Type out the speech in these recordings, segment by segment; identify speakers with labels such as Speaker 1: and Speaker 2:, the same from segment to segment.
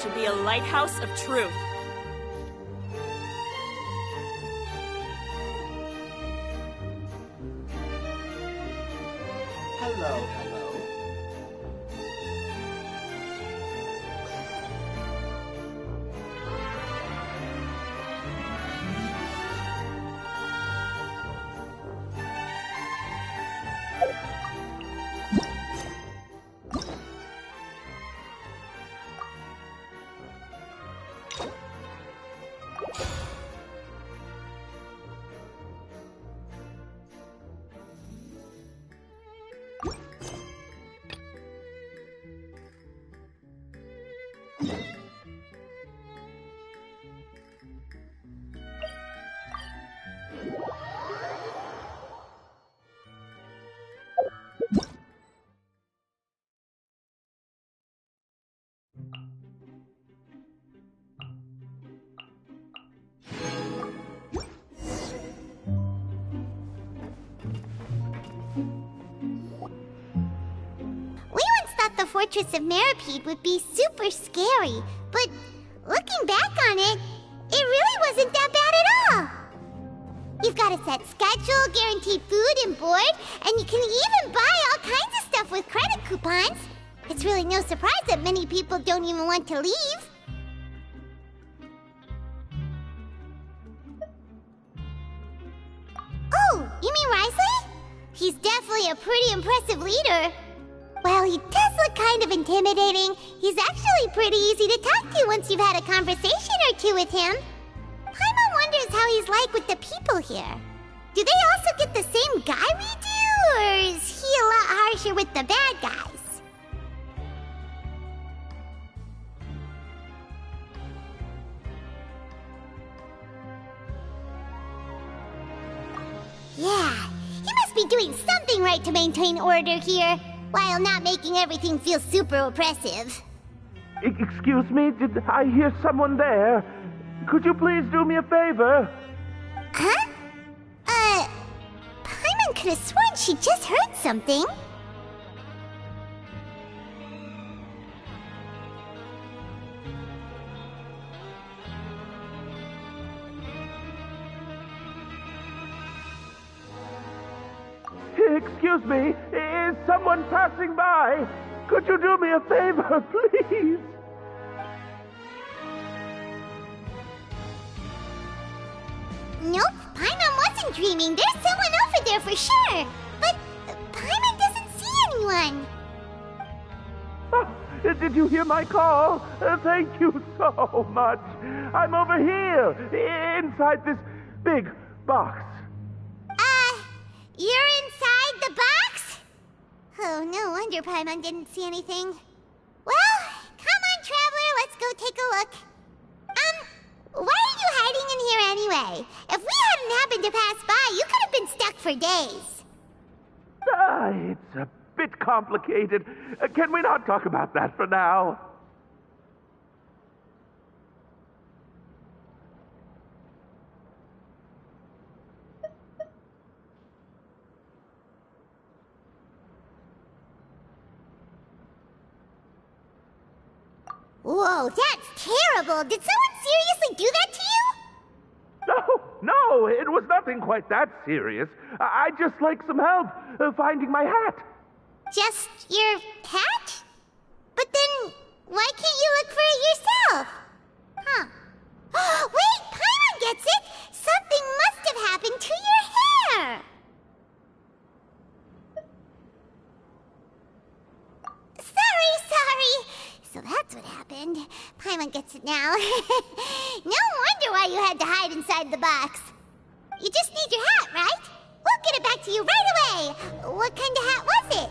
Speaker 1: to be a lighthouse of truth.
Speaker 2: Hello.
Speaker 3: The Fortress of Meripede would be super scary, but looking back on it, it really wasn't that bad at all. You've got a set schedule, guaranteed food and board, and you can even buy all kinds of stuff with credit coupons. It's really no surprise that many people don't even want to leave. Oh, you mean Wriothesley? He's definitely a pretty impressive leader. Well, he does look kind of intimidating. He's actually pretty easy to talk to once you've had a conversation or two with him. Paimon wonders how he's like with the people here. Do they also get the same guy we do, or is he a lot harsher with the bad guys? Yeah, he must be doing something right to maintain order here, while not making everything feel super oppressive.
Speaker 4: Excuse me, did I hear someone there? Could you please do me a favor?
Speaker 3: Huh? Paimon could have sworn she just heard something.
Speaker 4: Excuse me, is someone passing by? Could you do me a favor, please?
Speaker 3: Nope, Paimon wasn't dreaming. There's someone over there for sure. But Paimon doesn't see anyone.
Speaker 4: Oh, did you hear my call? Thank you so much. I'm over here, inside this big box.
Speaker 3: You're inside the box? Oh, no wonder Paimon didn't see anything. Well, come on, Traveler, let's go take a look. Why are you hiding in here anyway? If we hadn't happened to pass by, you could have been stuck for days.
Speaker 4: It's a bit complicated. Can we not talk about that for now?
Speaker 3: Whoa, that's terrible! Did someone seriously do that to you?
Speaker 4: No, it was nothing quite that serious. I'd just like some help finding my hat.
Speaker 3: Just your hat? But then, why can't you look for it yourself? Huh. Wait, Paimon gets it! Something must have happened to your hair! Sorry. So that's what happened. Paimon gets it now. No wonder why you had to hide inside the box. You just need your hat, right? We'll get it back to you right away. What kind of hat was it?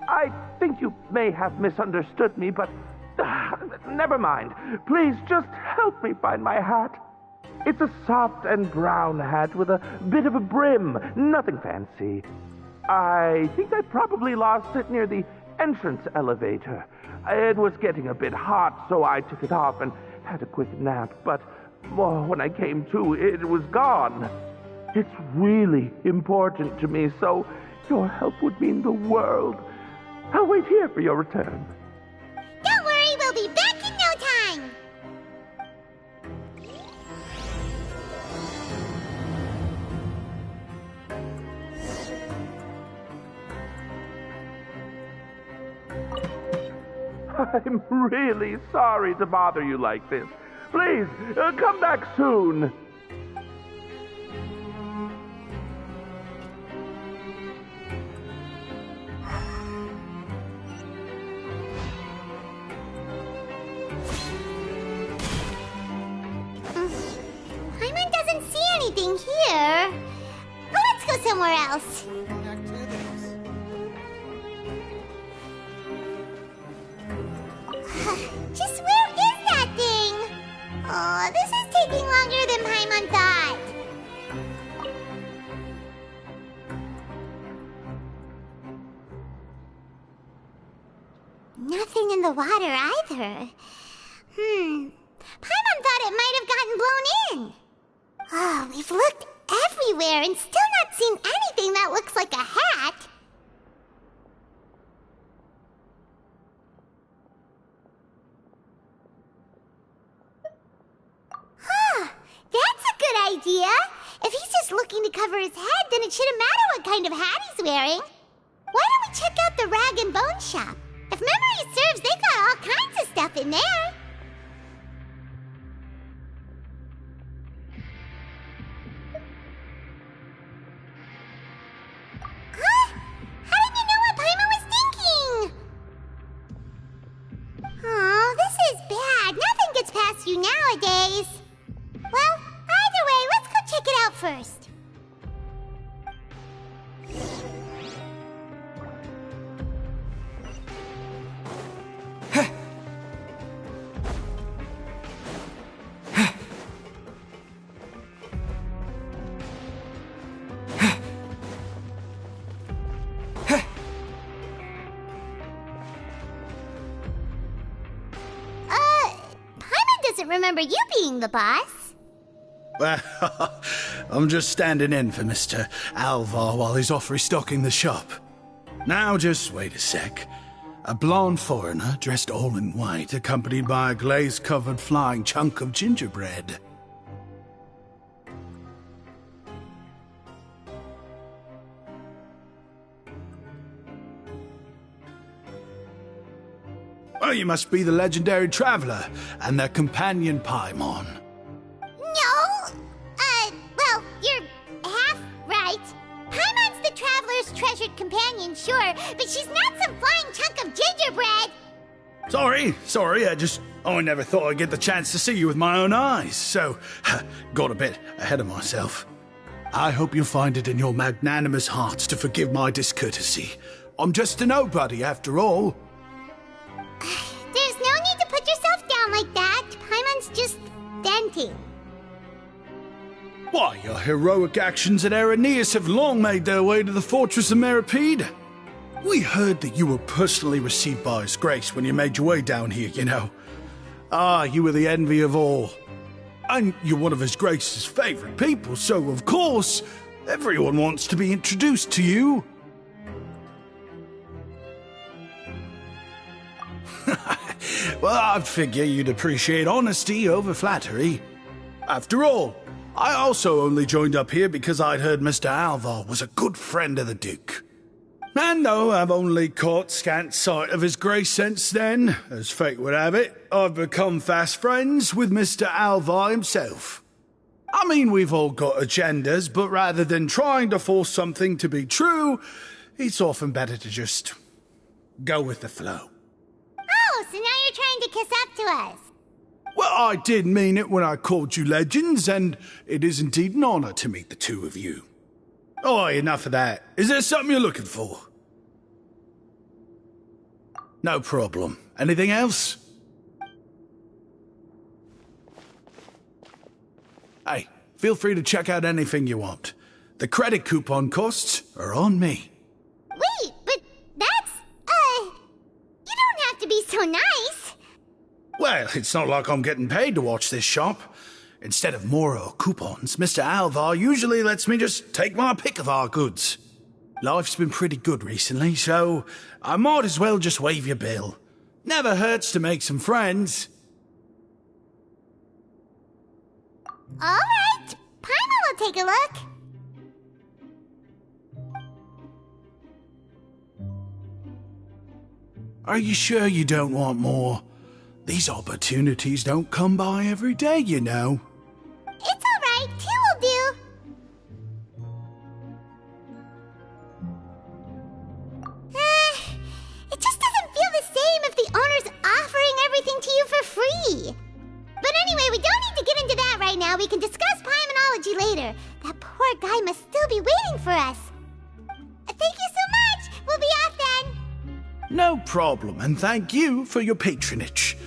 Speaker 4: I think you may have misunderstood me, but never mind. Please just help me find my hat. It's a soft and brown hat with a bit of a brim. Nothing fancy. I think I probably lost it near the entrance elevator. It was getting a bit hot, so I took it off and had a quick nap. But when I came to, it was gone. It's really important to me, so your help would mean the world. I'll wait here for your return.
Speaker 3: Don't worry, we'll be back in no time.
Speaker 4: I'm really sorry to bother you like this. Please, come back soon.
Speaker 3: Paimon doesn't see anything here. Well, let's go somewhere else. Just where is that thing? Oh, this is taking longer than Paimon thought. Nothing in the water either. Paimon thought it might have gotten blown in. Oh, we've looked everywhere and still not seen anything that looks like a hat. That's a good idea. If he's just looking to cover his head, then it shouldn't matter what kind of hat he's wearing. Why don't we check out the rag and bone shop? If memory serves, they've got all kinds of stuff in there. Huh? How did you know what Paimon was thinking? Oh, this is bad. Nothing gets past you nowadays. Well, either way, let's go check it out first. Paimon doesn't remember you being the boss.
Speaker 2: Well, I'm just standing in for Mr. Alvar while he's off restocking the shop. Now, just wait a sec. A blonde foreigner, dressed all in white, accompanied by a glaze-covered flying chunk of gingerbread. Well, you must be the legendary traveler and their companion Paimon.
Speaker 3: No! Well, you're half right. Paimon's the traveler's treasured companion, sure, but she's not some flying chunk of gingerbread!
Speaker 2: Sorry, I never thought I'd get the chance to see you with my own eyes, so got a bit ahead of myself. I hope you find it in your magnanimous hearts to forgive my discourtesy. I'm just a nobody, after all.
Speaker 3: There's no need to put yourself down like that. Paimon's just venting.
Speaker 2: Why, your heroic actions at Araneus have long made their way to the fortress of Meripede. We heard that you were personally received by His Grace when you made your way down here, you know. You were the envy of all. And you're one of His Grace's favorite people, so of course, everyone wants to be introduced to you. Well, I'd figure you'd appreciate honesty over flattery. After all, I also only joined up here because I'd heard Mr. Alvar was a good friend of the Duke. And though I've only caught scant sight of His Grace since then, as fate would have it, I've become fast friends with Mr. Alvar himself. I mean, we've all got agendas, but rather than trying to force something to be true, it's often better to just go with the flow.
Speaker 3: Oh, so now you're trying to kiss up to us.
Speaker 2: Well, I did mean it when I called you legends, and it is indeed an honor to meet the two of you. Oh, enough of that. Is there something you're looking for? No problem. Anything else? Hey, feel free to check out anything you want. The credit coupon costs are on me.
Speaker 3: Wait, but that's, you don't have to be so nice.
Speaker 2: Well, it's not like I'm getting paid to watch this shop. Instead of more or coupons, Mr. Alvar usually lets me just take my pick of our goods. Life's been pretty good recently, so I might as well just waive your bill. Never hurts to make some friends.
Speaker 3: All right, Paimon will take a look.
Speaker 2: Are you sure you don't want more? These opportunities don't come by every day, you know.
Speaker 3: It's alright, 2 will do. It just doesn't feel the same if the owner's offering everything to you for free. But anyway, we don't need to get into that right now. We can discuss Pymonology later. That poor guy must still be waiting for us. Thank you so much. We'll be off then.
Speaker 2: No problem, and thank you for your patronage.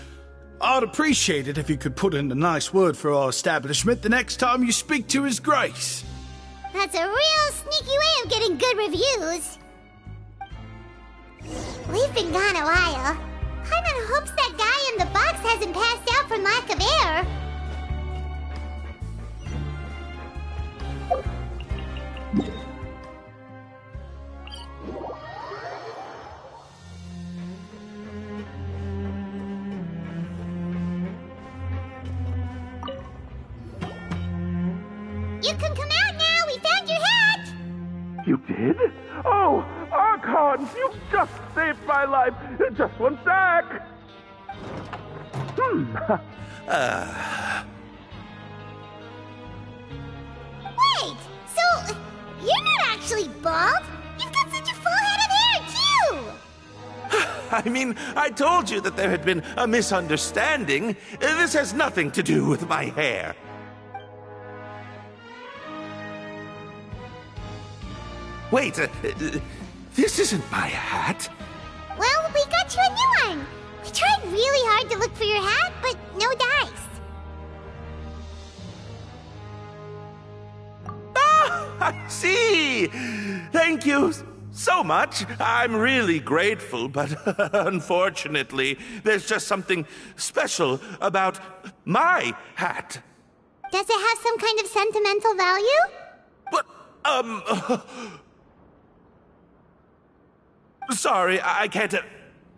Speaker 2: I'd appreciate it if you could put in a nice word for our establishment the next time you speak to His Grace.
Speaker 3: That's a real sneaky way of getting good reviews. We've been gone a while. Paimon hopes that guy in the box hasn't passed out from lack of air. You can come out now. We found your hat.
Speaker 4: You did? Oh, Archons, you just saved my life. Just one sec.
Speaker 3: Wait, so you're not actually bald? You've got such a full head of hair, too!
Speaker 5: I mean, I told you that there had been a misunderstanding. This has nothing to do with my hair. Wait, this isn't my hat.
Speaker 3: Well, we got you a new one. We tried really hard to look for your hat, but no dice.
Speaker 5: Ah, I see. Thank you so much. I'm really grateful, but unfortunately, there's just something special about my hat.
Speaker 3: Does it have some kind of sentimental value?
Speaker 5: But, sorry, I can't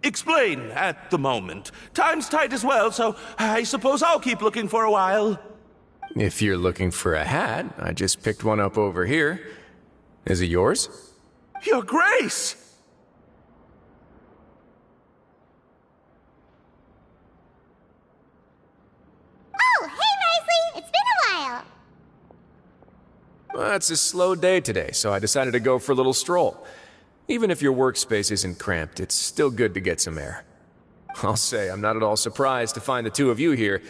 Speaker 5: explain at the moment. Time's tight as well, so I suppose I'll keep looking for a while.
Speaker 6: If you're looking for a hat, I just picked one up over here. Is it yours?
Speaker 5: Your Grace!
Speaker 3: Oh, hey, Wriothesley! It's been a while.
Speaker 6: Well, it's a slow day today, so I decided to go for a little stroll. Even if your workspace isn't cramped, it's still good to get some air. I'll say I'm not at all surprised to find the two of you here.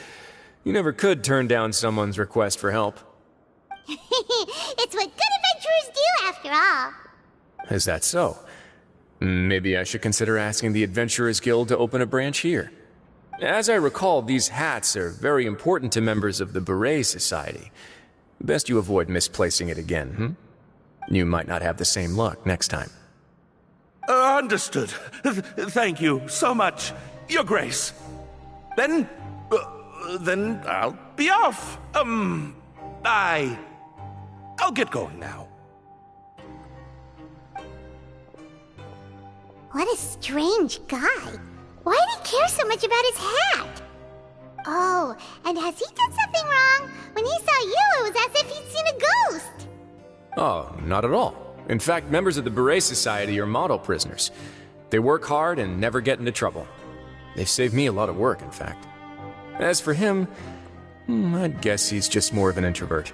Speaker 6: You never could turn down someone's request for help.
Speaker 3: It's what good adventurers do, after all.
Speaker 6: Is that so? Maybe I should consider asking the Adventurers Guild to open a branch here. As I recall, these hats are very important to members of the Beret Society. Best you avoid misplacing it again, You might not have the same luck next time.
Speaker 5: Understood. Thank you so much, Your Grace. Then I'll be off. I'll get going now.
Speaker 3: What a strange guy. Why did he care so much about his hat? Oh, and has he done something wrong? When he saw you, it was as if he'd seen a ghost.
Speaker 6: Oh, not at all. In fact, members of the Beret Society are model prisoners. They work hard and never get into trouble. They've saved me a lot of work, in fact. As for him, I'd guess he's just more of an introvert.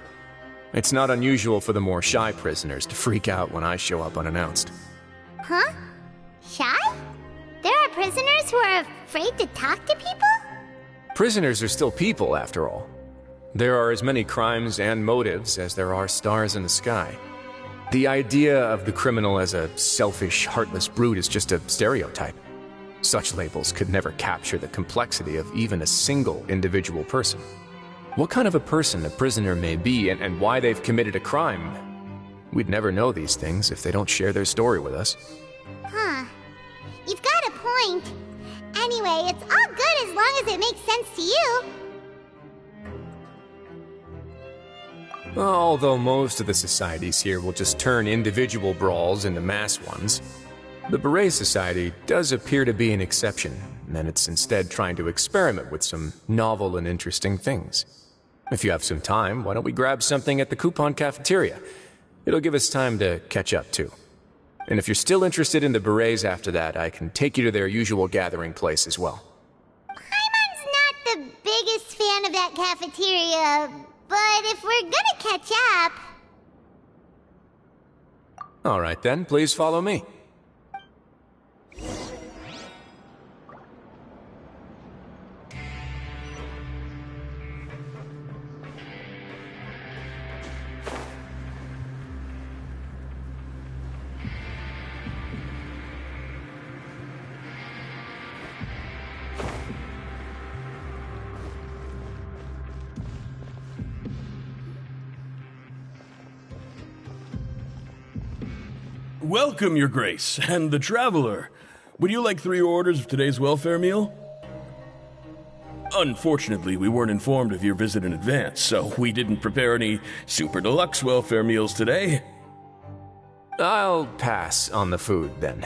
Speaker 6: It's not unusual for the more shy prisoners to freak out when I show up unannounced.
Speaker 3: Huh? Shy? There are prisoners who are afraid to talk to people?
Speaker 6: Prisoners are still people, after all. There are as many crimes and motives as there are stars in the sky. The idea of the criminal as a selfish, heartless brute is just a stereotype. Such labels could never capture the complexity of even a single individual person. What kind of a person a prisoner may be and why they've committed a crime, we'd never know these things if they don't share their story with us.
Speaker 3: Huh. You've got a point. Anyway, it's all good as long as it makes sense to you.
Speaker 6: Although most of the societies here will just turn individual brawls into mass ones, the Beret Society does appear to be an exception, and it's instead trying to experiment with some novel and interesting things. If you have some time, why don't we grab something at the coupon cafeteria? It'll give us time to catch up, too. And if you're still interested in the berets after that, I can take you to their usual gathering place as well.
Speaker 3: Paimon's not the biggest fan of that cafeteria, but if we're gonna catch up...
Speaker 6: Alright then, please follow me.
Speaker 7: Welcome, Your Grace, and the Traveler. Would you like 3 orders of today's welfare meal? Unfortunately, we weren't informed of your visit in advance, so we didn't prepare any super deluxe welfare meals today.
Speaker 6: I'll pass on the food, then.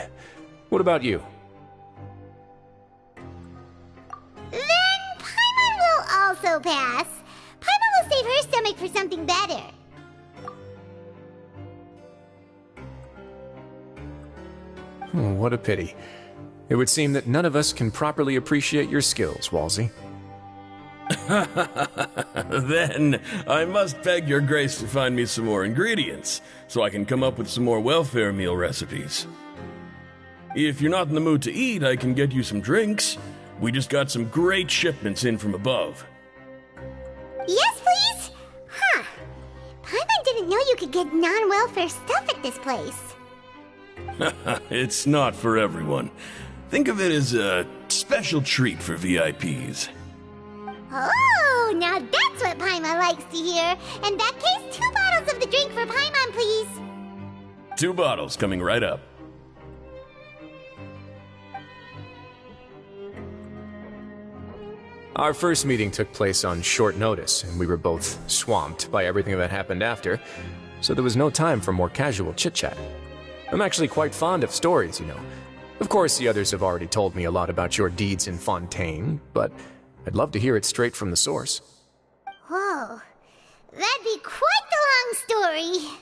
Speaker 6: What about you?
Speaker 3: Then Paimon will also pass. Paimon will save her stomach for something better.
Speaker 6: Oh, what a pity. It would seem that none of us can properly appreciate your skills, Walsey.
Speaker 7: Then I must beg Your Grace to find me some more ingredients, so I can come up with some more welfare meal recipes. If you're not in the mood to eat, I can get you some drinks. We just got some great shipments in from above.
Speaker 3: Yes, please? Huh. Paimon didn't know you could get non-welfare stuff at this place.
Speaker 7: It's not for everyone. Think of it as a special treat for VIPs.
Speaker 3: Oh, now that's what Paimon likes to hear. In that case, 2 bottles of the drink for Paimon, please.
Speaker 7: 2 bottles coming right up.
Speaker 6: Our first meeting took place on short notice, and we were both swamped by everything that happened after, so there was no time for more casual chit-chat. I'm actually quite fond of stories, you know. Of course, the others have already told me a lot about your deeds in Fontaine, but I'd love to hear it straight from the source.
Speaker 3: Whoa, that'd be quite the long story.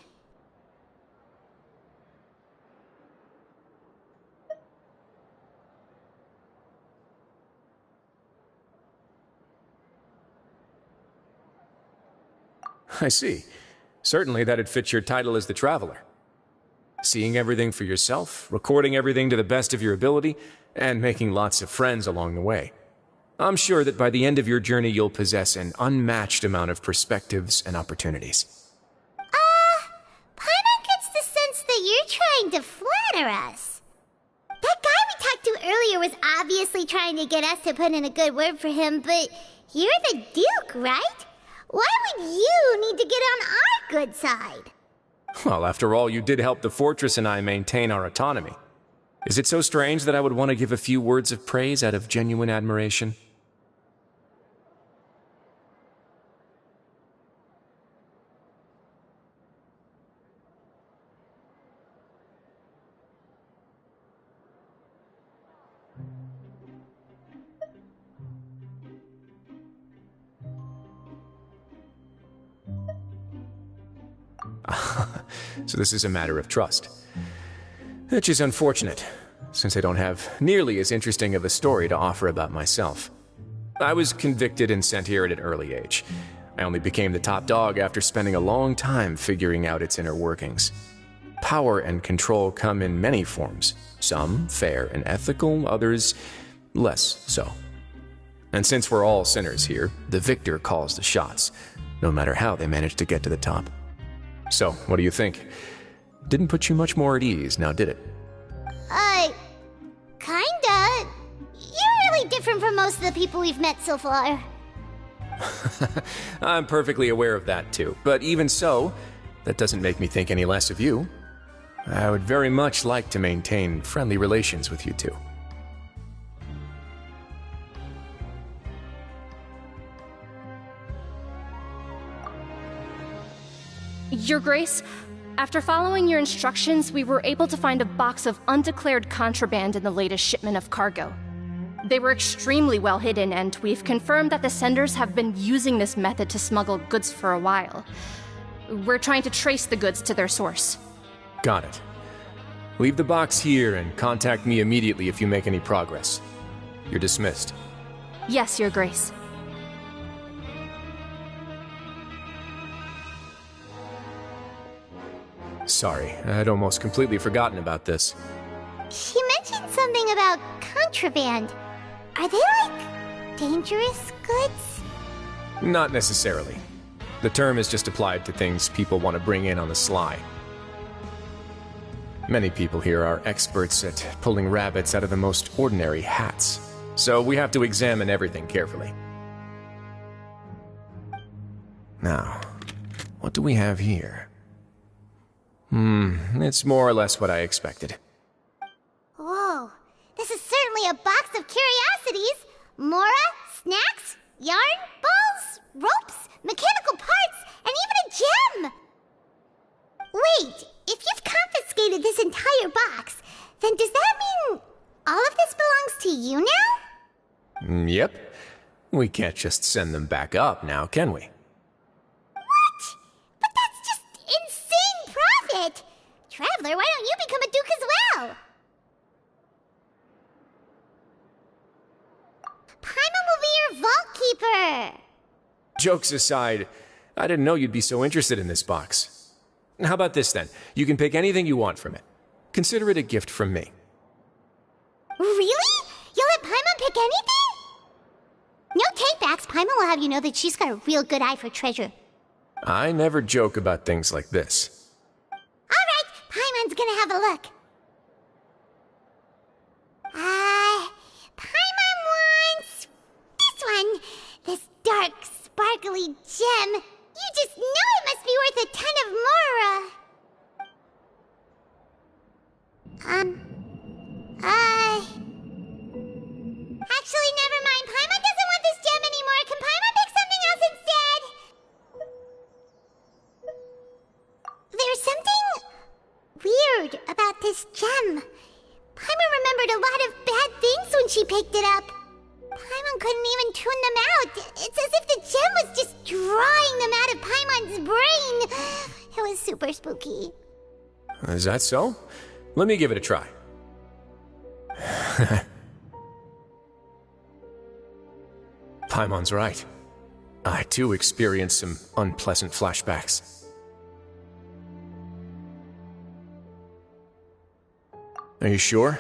Speaker 6: I see. Certainly that'd fit your title as the Traveler. Seeing everything for yourself, recording everything to the best of your ability, and making lots of friends along the way. I'm sure that by the end of your journey you'll possess an unmatched amount of perspectives and opportunities.
Speaker 3: Paimon gets the sense that you're trying to flatter us. That guy we talked to earlier was obviously trying to get us to put in a good word for him, but you're the Duke, right? Why would you need to get on our good side?
Speaker 6: Well, after all, you did help the fortress and I maintain our autonomy. Is it so strange that I would want to give a few words of praise out of genuine admiration? So this is a matter of trust. Which is unfortunate, since I don't have nearly as interesting of a story to offer about myself. I was convicted and sent here at an early age. I only became the top dog after spending a long time figuring out its inner workings. Power and control come in many forms, some fair and ethical, others less so. And since we're all sinners here, the victor calls the shots, no matter how they manage to get to the top. So, what do you think? Didn't put you much more at ease, now did it?
Speaker 3: Kinda. You're really different from most of the people we've met so far.
Speaker 6: I'm perfectly aware of that too, but even so, that doesn't make me think any less of you. I would very much like to maintain friendly relations with you two.
Speaker 8: Your Grace, after following your instructions, we were able to find a box of undeclared contraband in the latest shipment of cargo. They were extremely well hidden, and we've confirmed that the senders have been using this method to smuggle goods for a while. We're trying to trace the goods to their source.
Speaker 6: Got it. Leave the box here and contact me immediately if you make any progress. You're dismissed.
Speaker 8: Yes, Your Grace.
Speaker 6: Sorry, I'd almost completely forgotten about this.
Speaker 3: She mentioned something about contraband. Are they, like, dangerous goods?
Speaker 6: Not necessarily. The term is just applied to things people want to bring in on the sly. Many people here are experts at pulling rabbits out of the most ordinary hats, so we have to examine everything carefully. Now, what do we have here? It's more or less what I expected.
Speaker 3: Whoa, this is certainly a box of curiosities. Mora, snacks, yarn, balls, ropes, mechanical parts, and even a gem! Wait, if you've confiscated this entire box, then does that mean all of this belongs to you now?
Speaker 6: Yep. We can't just send them back up now, can we?
Speaker 3: What? But that's just insane profit! Traveler, why don't you become a duke as well? Paimon will be your vault keeper!
Speaker 6: Jokes aside, I didn't know you'd be so interested in this box. How about this then? You can pick anything you want from it. Consider it a gift from me.
Speaker 3: Really? You'll let Paimon pick anything? No takebacks. Paimon will have you know that she's got a real good eye for treasure.
Speaker 6: I never joke about things like this.
Speaker 3: Alright, Paimon's gonna have a look. Paimon wants this one. This dark, sparkly gem. You just know it must be worth a ton of Mora. Actually, never mind. Paimon doesn't want this gem anymore. Can Paimon pick something else instead? There's something weird about this gem. Paimon remembered a lot of bad things when she picked it up. Paimon couldn't even tune them out. It's as if the gem was just drawing them out of Paimon's brain. It was super spooky.
Speaker 6: Is that so? Let me give it a try. Paimon's right. I too experienced some unpleasant flashbacks. Are you sure?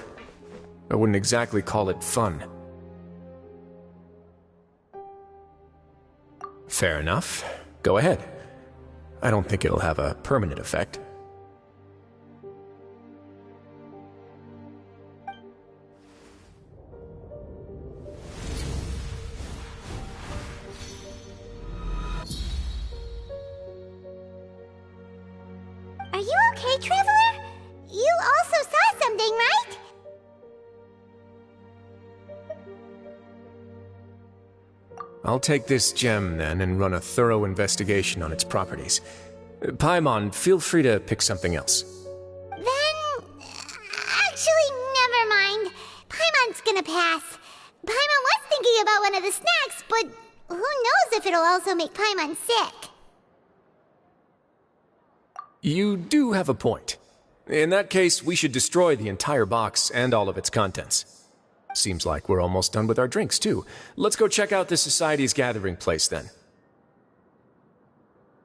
Speaker 6: I wouldn't exactly call it fun. Fair enough. Go ahead. I don't think it'll have a permanent effect.
Speaker 3: Are you okay, Traveler? You also saw something, right?
Speaker 6: I'll take this gem, then, and run a thorough investigation on its properties. Paimon, feel free to pick something else.
Speaker 3: Then... actually, never mind. Paimon's gonna pass. Paimon was thinking about one of the snacks, but who knows if it'll also make Paimon sick.
Speaker 6: You do have a point. In that case, we should destroy the entire box and all of its contents. Seems like we're almost done with our drinks, too. Let's go check out the Society's gathering place, then.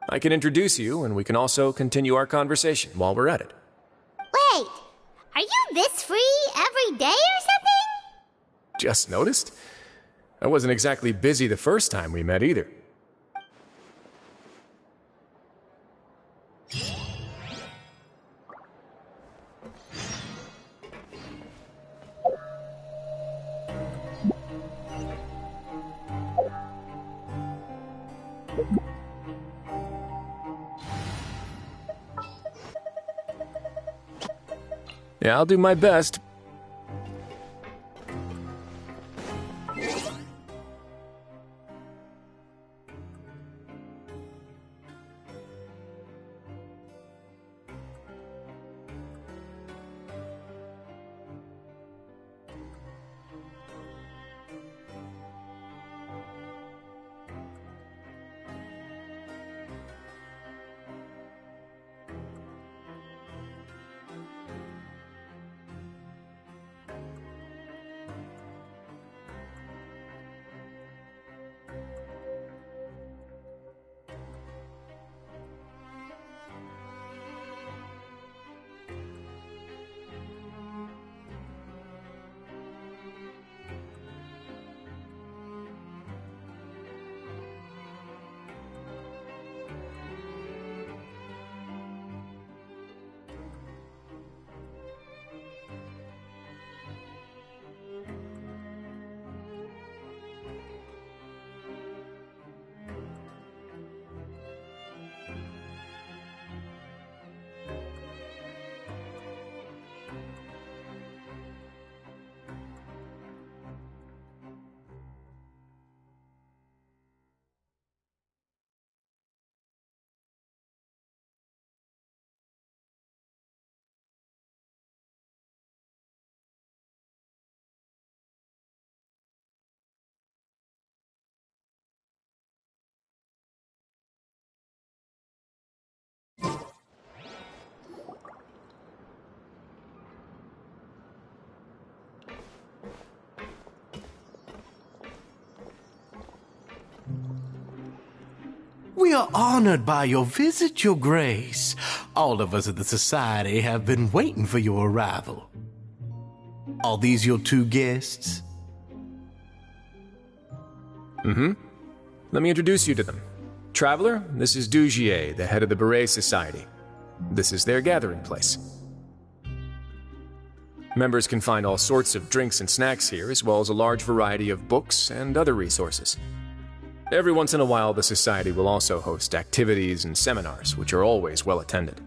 Speaker 6: I can introduce you, and we can also continue our conversation while we're at it.
Speaker 3: Wait, are you this free every day or something?
Speaker 6: Just noticed? I wasn't exactly busy the first time we met, either. Yeah, I'll do my best.
Speaker 9: We are honored by your visit, Your Grace. All of us at the Society have been waiting for your arrival. Are these your two guests?
Speaker 6: Mm-hmm. Let me introduce you to them. Traveler, this is Dugier, the head of the Beret Society. This is their gathering place. Members can find all sorts of drinks and snacks here, as well as a large variety of books and other resources. Every once in a while, the Society will also host activities and seminars, which are always well attended.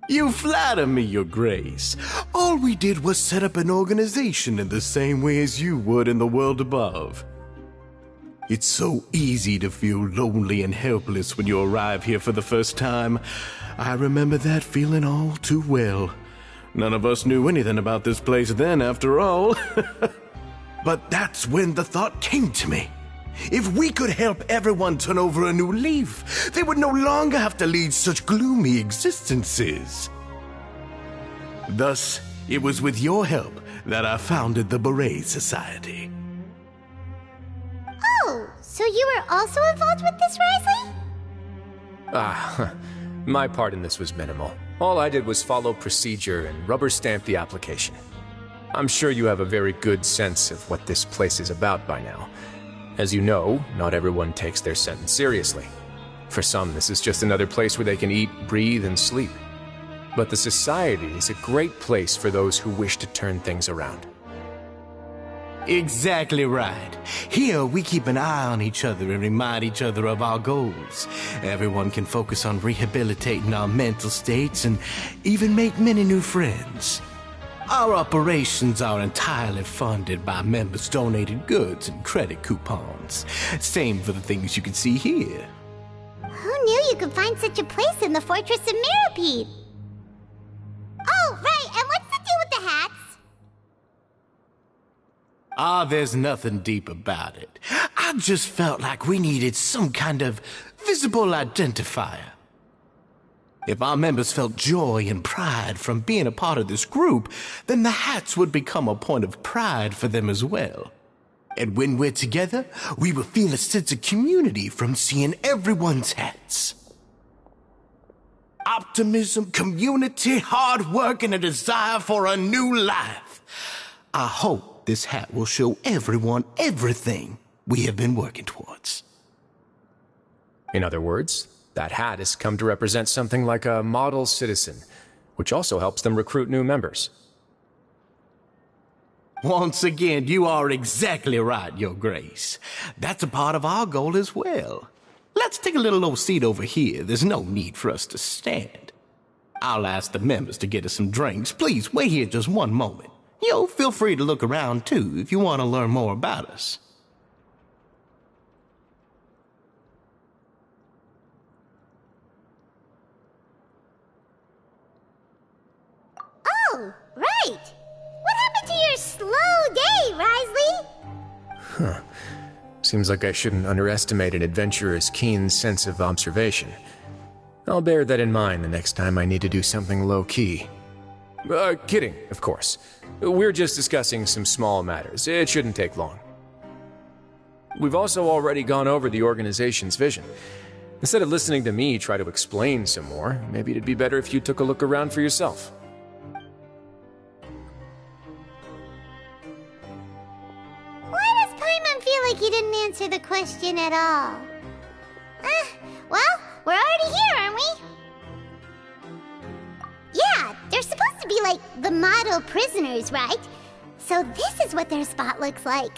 Speaker 9: You flatter me, Your Grace. All we did was set up an organization in the same way as you would in the world above. It's so easy to feel lonely and helpless when you arrive here for the first time. I remember that feeling all too well. None of us knew anything about this place then, after all. But that's when the thought came to me. If we could help everyone turn over a new leaf, they would no longer have to lead such gloomy existences. Thus, it was with your help that I founded the Beret Society.
Speaker 3: Oh, so you were also involved with this, Wriothesley?
Speaker 6: My part in this was minimal. All I did was follow procedure and rubber stamp the application. I'm sure you have a very good sense of what this place is about by now. As you know, not everyone takes their sentence seriously. For some, this is just another place where they can eat, breathe, and sleep. But the Society is a great place for those who wish to turn things around.
Speaker 9: Exactly right. Here, we keep an eye on each other and remind each other of our goals. Everyone can focus on rehabilitating our mental states and even make many new friends. Our operations are entirely funded by members' donated goods and credit coupons. Same for the things you can see here.
Speaker 3: Who knew you could find such a place in the Fortress of Mirapede? Oh, right, and what's the deal with the hats?
Speaker 9: There's nothing deep about it. I just felt like we needed some kind of visible identifier. If our members felt joy and pride from being a part of this group, then the hats would become a point of pride for them as well. And when we're together, we will feel a sense of community from seeing everyone's hats. Optimism, community, hard work, and a desire for a new life. I hope this hat will show everyone everything we have been working towards.
Speaker 6: In other words, that hat has come to represent something like a model citizen, which also helps them recruit new members.
Speaker 9: Once again, you are exactly right, Your Grace. That's a part of our goal as well. Let's take a little old seat over here. There's no need for us to stand. I'll ask the members to get us some drinks. Please wait here just one moment. Feel free to look around too if you want to learn more about us.
Speaker 3: Oh, right! What happened to your slow day, Wriothesley?
Speaker 6: Huh. Seems like I shouldn't underestimate an adventurer's keen sense of observation. I'll bear that in mind the next time I need to do something low-key. Kidding, of course. We're just discussing some small matters. It shouldn't take long. We've also already gone over the organization's vision. Instead of listening to me try to explain some more, maybe it'd be better if you took a look around for yourself.
Speaker 3: Why does Paimon feel like he didn't answer the question at all? Well, we're already here, aren't we? Yeah, they're supposed to be like the model prisoners, right? So this is what their spot looks like.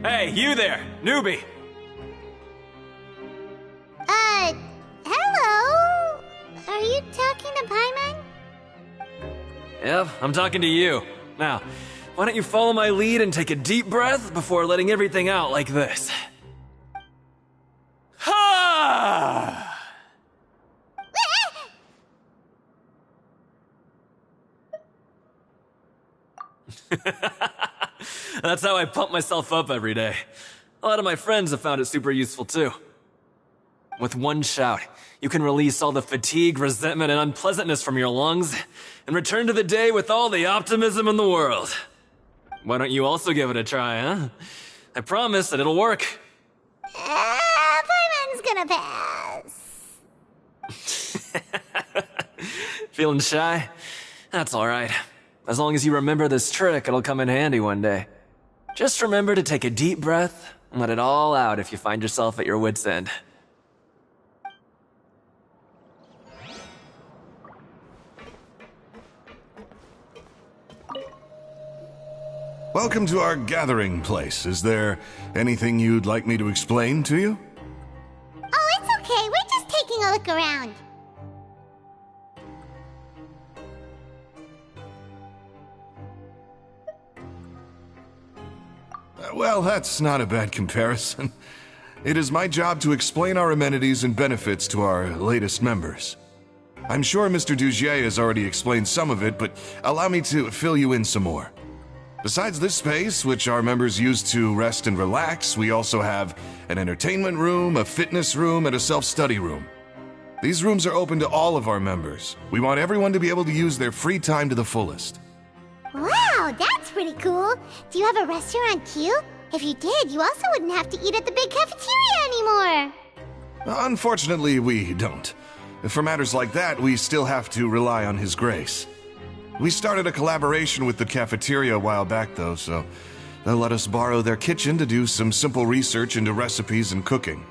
Speaker 10: Hey, you there, newbie!
Speaker 3: Hello? Are you talking to Paimon?
Speaker 10: Yep, I'm talking to you. Now, why don't you follow my lead and take a deep breath before letting everything out like this? Ha! That's how I pump myself up every day. A lot of my friends have found it super useful too. With one shout, you can release all the fatigue, resentment, and unpleasantness from your lungs and return to the day with all the optimism in the world. Why don't you also give it a try, huh? I promise that it'll work.
Speaker 3: Fireman's gonna pass.
Speaker 10: Feeling shy? That's alright. As long as you remember this trick, it'll come in handy one day. Just remember to take a deep breath and let it all out if you find yourself at your wit's end.
Speaker 11: Welcome to our gathering place. Is there anything you'd like me to explain to you?
Speaker 3: Oh, it's okay. We're just taking a look around.
Speaker 11: Well, that's not a bad comparison. It is my job to explain our amenities and benefits to our latest members. I'm sure Mr. Dugier has already explained some of it, but allow me to fill you in some more. Besides this space, which our members use to rest and relax, we also have an entertainment room, a fitness room, and a self-study room. These rooms are open to all of our members. We want everyone to be able to use their free time to the fullest.
Speaker 3: Wow, that's pretty cool. Do you have a restaurant too? If you did, you also wouldn't have to eat at the big cafeteria anymore.
Speaker 11: Unfortunately, we don't. For matters like that, we still have to rely on His grace. We started a collaboration with the cafeteria a while back, though, so they'll let us borrow their kitchen to do some simple research into recipes and cooking.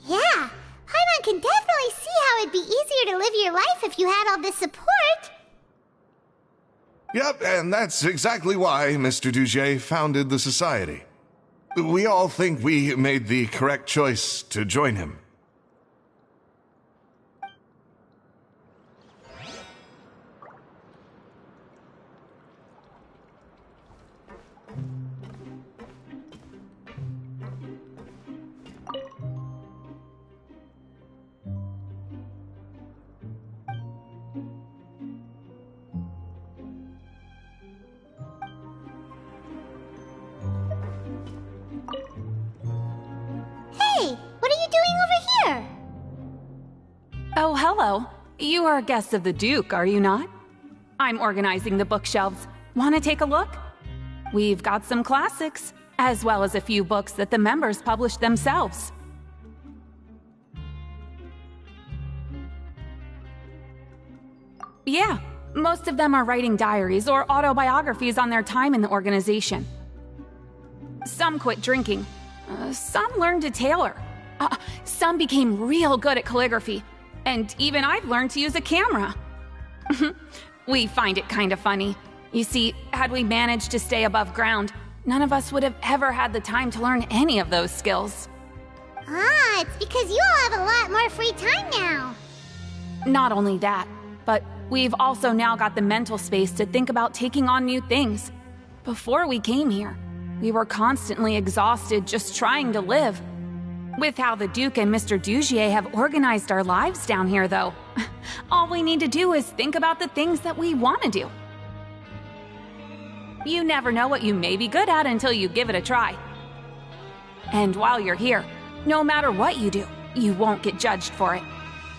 Speaker 3: Yeah, Paimon can definitely see how it'd be easier to live your life if you had all this support.
Speaker 11: Yep, and that's exactly why Mr. Dugier founded the society. We all think we made the correct choice to join him.
Speaker 3: Hey, what are you doing over here?
Speaker 12: Oh, hello. You are guests of the Duke, are you not? I'm organizing the bookshelves. Want to take a look? We've got some classics, as well as a few books that the members published themselves. Yeah, most of them are writing diaries or autobiographies on their time in the organization. Some quit drinking. Some learned to tailor. Some became real good at calligraphy. And even I've learned to use a camera. We find it kind of funny. You see, had we managed to stay above ground, none of us would have ever had the time to learn any of those skills.
Speaker 3: Ah, it's because you all have a lot more free time now.
Speaker 12: Not only that, but we've also now got the mental space to think about taking on new things. Before we came here, we were constantly exhausted just trying to live. With how the Duke and Mr. Dugier have organized our lives down here, though, all we need to do is think about the things that we want to do. You never know what you may be good at until you give it a try. And while you're here, no matter what you do, you won't get judged for it.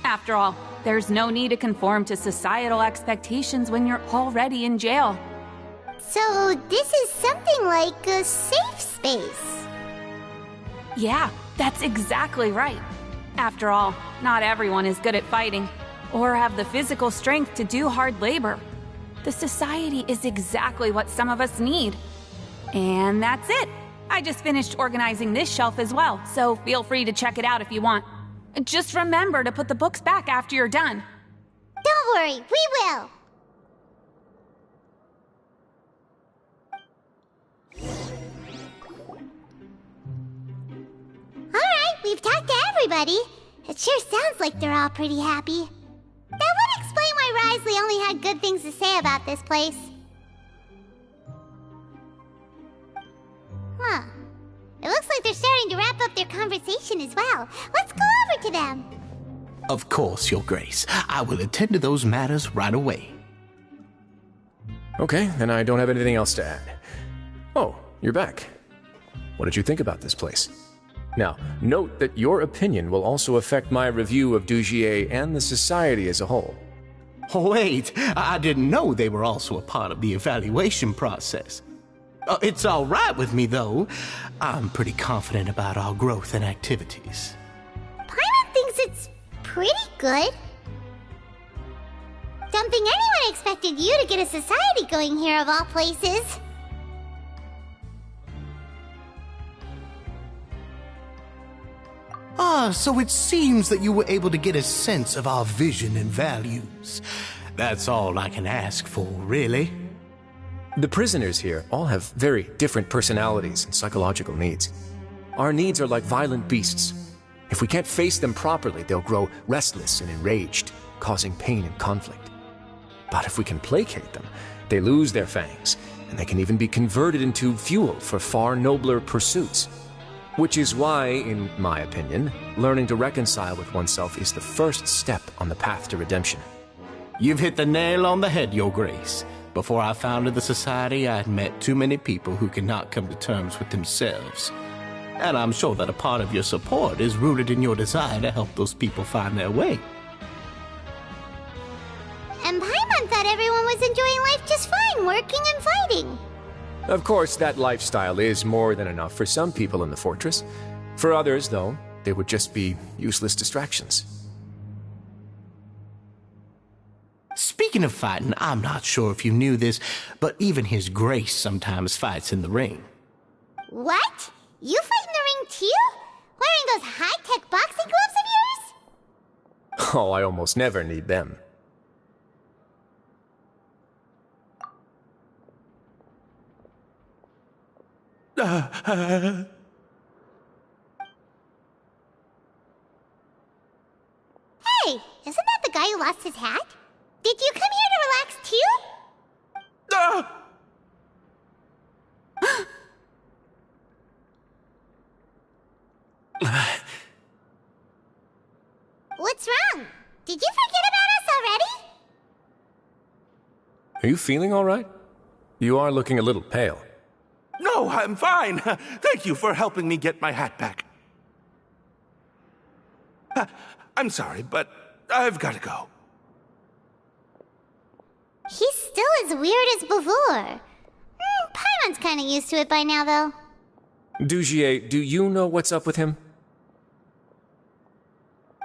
Speaker 12: After all, there's no need to conform to societal expectations when you're already in jail.
Speaker 3: So this is something like a safe space.
Speaker 12: Yeah, that's exactly right. After all, not everyone is good at fighting, or have the physical strength to do hard labor. The society is exactly what some of us need. And that's it. I just finished organizing this shelf as well, so feel free to check it out if you want. Just remember to put the books back after you're done.
Speaker 3: Don't worry, we will. you've talked to everybody, it sure sounds like they're all pretty happy. That would explain why Wriothesley only had good things to say about this place. Huh. It looks like they're starting to wrap up their conversation as well. Let's go over to them.
Speaker 9: Of course, Your Grace. I will attend to those matters right away.
Speaker 6: Okay, then I don't have anything else to add. Oh, you're back. What did you think about this place? Now, note that your opinion will also affect my review of Dugier and the Society as a whole.
Speaker 9: Wait, I didn't know they were also a part of the evaluation process. It's all right with me, though. I'm pretty confident about our growth and activities.
Speaker 3: Paimon thinks it's pretty good. Don't think anyone expected you to get a society going here of all places.
Speaker 9: So it seems that you were able to get a sense of our vision and values. That's all I can ask for, really.
Speaker 6: The prisoners here all have very different personalities and psychological needs. Our needs are like violent beasts. If we can't face them properly, they'll grow restless and enraged, causing pain and conflict. But if we can placate them, they lose their fangs, and they can even be converted into fuel for far nobler pursuits. Which is why, in my opinion, learning to reconcile with oneself is the first step on the path to redemption.
Speaker 9: You've hit the nail on the head, Your Grace. Before I founded the Society, I'd met too many people who could not come to terms with themselves. And I'm sure that a part of your support is rooted in your desire to help those people find their way.
Speaker 3: And Paimon thought everyone was enjoying life just fine, working and fighting.
Speaker 6: Of course, that lifestyle is more than enough for some people in the fortress. For others, though, they would just be useless distractions.
Speaker 9: Speaking of fighting, I'm not sure if you knew this, but even His Grace sometimes fights in the ring.
Speaker 3: What? You fight in the ring too? Wearing those high-tech boxing gloves of yours?
Speaker 6: Oh, I almost never need them.
Speaker 3: Hey, isn't that the guy who lost his hat? Did you come here to relax too? What's wrong? Did you forget about us already?
Speaker 6: Are you feeling all right? You are looking a little pale.
Speaker 5: No, I'm fine. Thank you for helping me get my hat back. I'm sorry, but I've got to go.
Speaker 3: He's still as weird as before. Paimon's kind of used to it by now, though.
Speaker 6: Dugier, do you know what's up with him?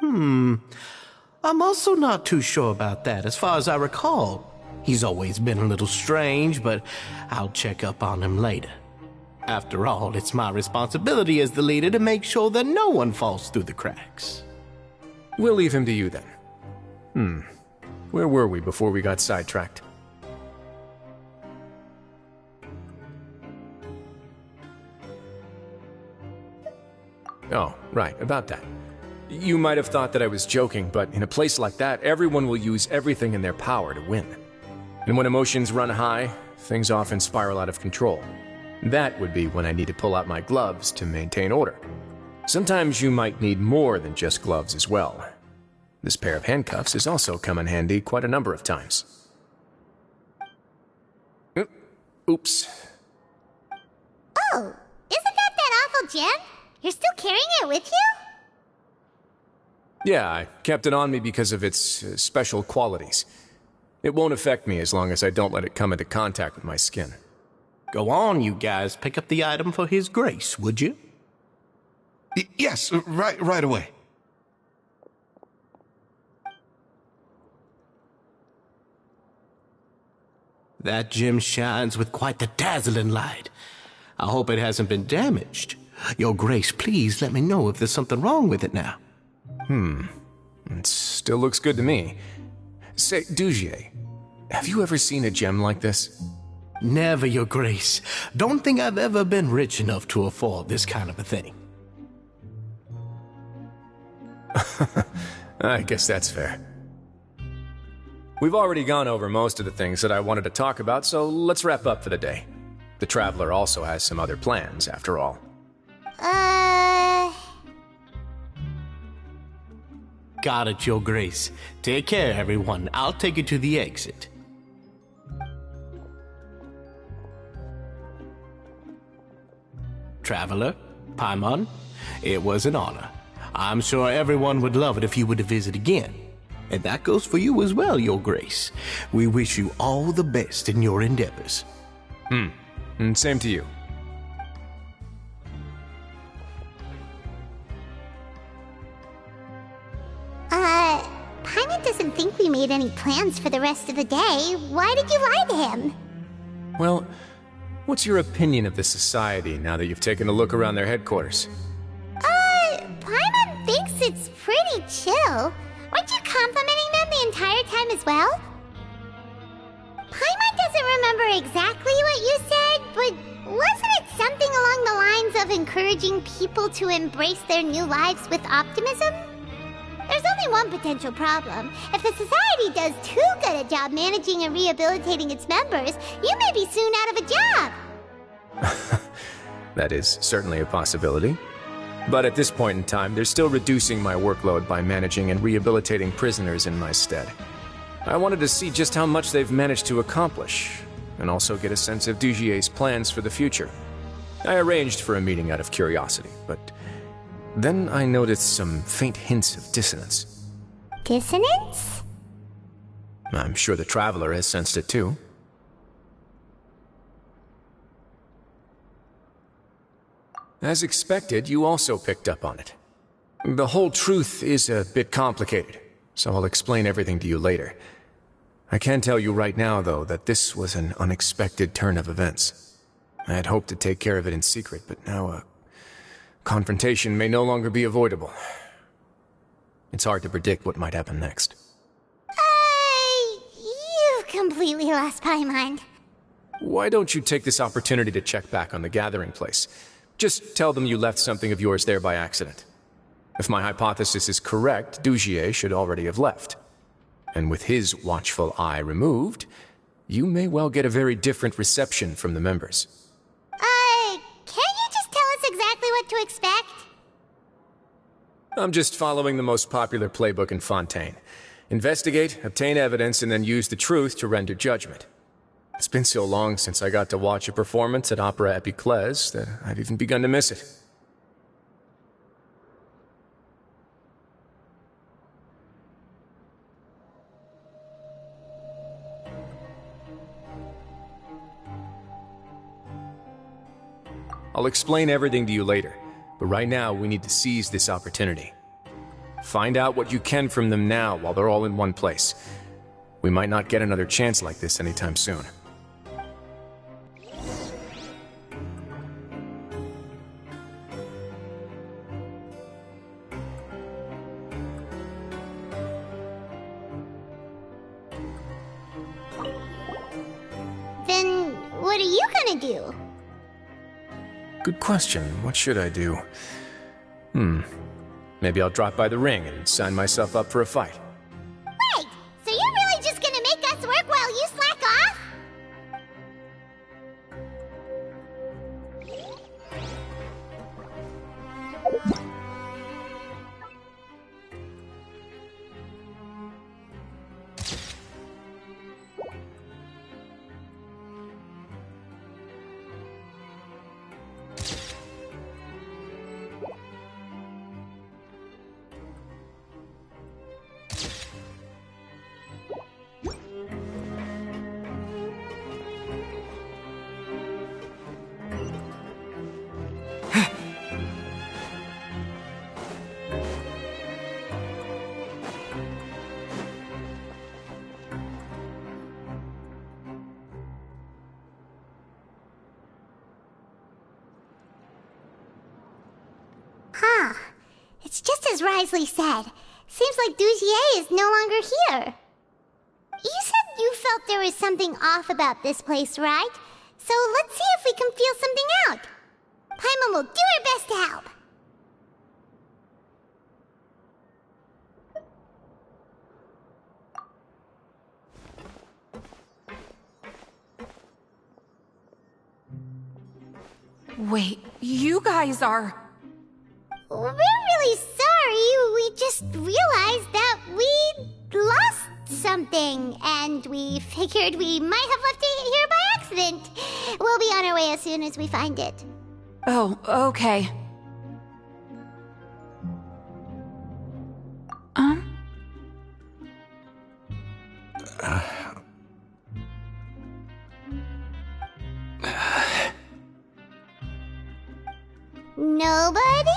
Speaker 9: I'm also not too sure about that. As far as I recall, he's always been a little strange, but I'll check up on him later. After all, it's my responsibility as the leader to make sure that no one falls through the cracks.
Speaker 6: We'll leave him to you then. Where were we before we got sidetracked? Oh, right, about that. You might have thought that I was joking, but in a place like that, everyone will use everything in their power to win. And when emotions run high, things often spiral out of control. That would be when I need to pull out my gloves to maintain order. Sometimes you might need more than just gloves as well. This pair of handcuffs has also come in handy quite a number of times. Oops.
Speaker 3: Oh, isn't that awful gem? You're still carrying it with you?
Speaker 6: Yeah, I kept it on me because of its special qualities. It won't affect me as long as I don't let it come into contact with my skin.
Speaker 9: Go on, you guys. Pick up the item for His Grace, would you?
Speaker 11: Yes, right away.
Speaker 9: That gem shines with quite the dazzling light. I hope it hasn't been damaged. Your Grace, please let me know if there's something wrong with it now.
Speaker 6: It still looks good to me. Say, Dugier, have you ever seen a gem like this?
Speaker 9: Never, Your Grace. Don't think I've ever been rich enough to afford this kind of a thing.
Speaker 6: I guess that's fair. We've already gone over most of the things that I wanted to talk about, so let's wrap up for the day. The Traveler also has some other plans, after all.
Speaker 9: Got it, Your Grace. Take care, everyone. I'll take you to the exit. Traveler, Paimon, it was an honor. I'm sure everyone would love it if you were to visit again. And that goes for you as well, Your Grace. We wish you all the best in your endeavors.
Speaker 6: And same to you.
Speaker 3: Paimon doesn't think we made any plans for the rest of the day. Why did you lie to him?
Speaker 6: Well, what's your opinion of the society now that you've taken a look around their headquarters?
Speaker 3: Paimon thinks it's pretty chill. Weren't you complimenting them the entire time as well? Paimon doesn't remember exactly what you said, but wasn't it something along the lines of encouraging people to embrace their new lives with optimism? There's only one potential problem. If the society does too good a job managing and rehabilitating its members, you may be soon out of a job.
Speaker 6: That is certainly a possibility. But at this point in time, they're still reducing my workload by managing and rehabilitating prisoners in my stead. I wanted to see just how much they've managed to accomplish, and also get a sense of Dugier's plans for the future. I arranged for a meeting out of curiosity, but then I noticed some faint hints of dissonance.
Speaker 3: Dissonance?
Speaker 6: I'm sure the Traveler has sensed it too. As expected, you also picked up on it. The whole truth is a bit complicated, so I'll explain everything to you later. I can tell you right now, though, that this was an unexpected turn of events. I had hoped to take care of it in secret, but now a confrontation may no longer be avoidable. It's hard to predict what might happen next.
Speaker 3: You've completely lost Paimon.
Speaker 6: Why don't you take this opportunity to check back on the gathering place? Just tell them you left something of yours there by accident. If my hypothesis is correct, Dugier should already have left. And with his watchful eye removed, you may well get a very different reception from the members.
Speaker 3: Can't you just tell us exactly what to expect?
Speaker 6: I'm just following the most popular playbook in Fontaine. Investigate, obtain evidence, and then use the truth to render judgment. It's been so long since I got to watch a performance at Opera Epiclese that I've even begun to miss it. I'll explain everything to you later, but right now we need to seize this opportunity. Find out what you can from them now while they're all in one place. We might not get another chance like this anytime soon.
Speaker 3: Then what are you gonna do?
Speaker 6: Good question. What should I do? Maybe I'll drop by the ring and sign myself up for a fight.
Speaker 3: Wait! So you're really just gonna make us work while you slack off? It's just as Wriothesley said. Seems like Dugier is no longer here. You said you felt there was something off about this place, right? So let's see if we can feel something out. Paimon will do her best to help.
Speaker 12: Wait, you guys are...
Speaker 3: We're really sorry. We just realized that we lost something, and we figured we might have left it here by accident. We'll be on our way as soon as we find it.
Speaker 12: Oh, okay.
Speaker 3: Nobody?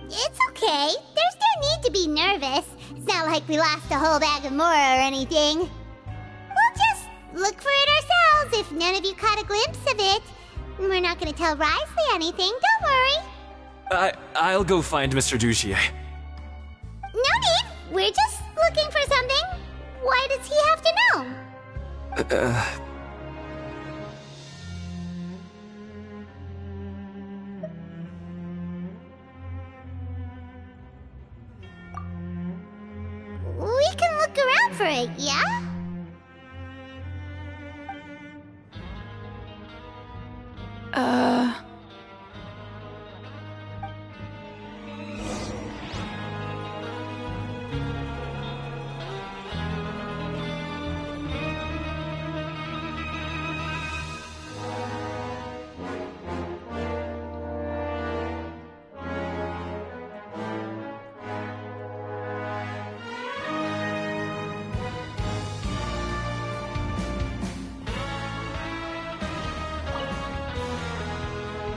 Speaker 3: It's okay. There's no need to be nervous. It's not like we lost a whole bag of Mora or anything. We'll just look for it ourselves if none of you caught a glimpse of it. We're not going to tell Wriothesley anything, don't worry.
Speaker 10: I'll go find Mr. Duchier.
Speaker 3: No need. We're just looking for something. Why does he have to know? We can look around for it, yeah?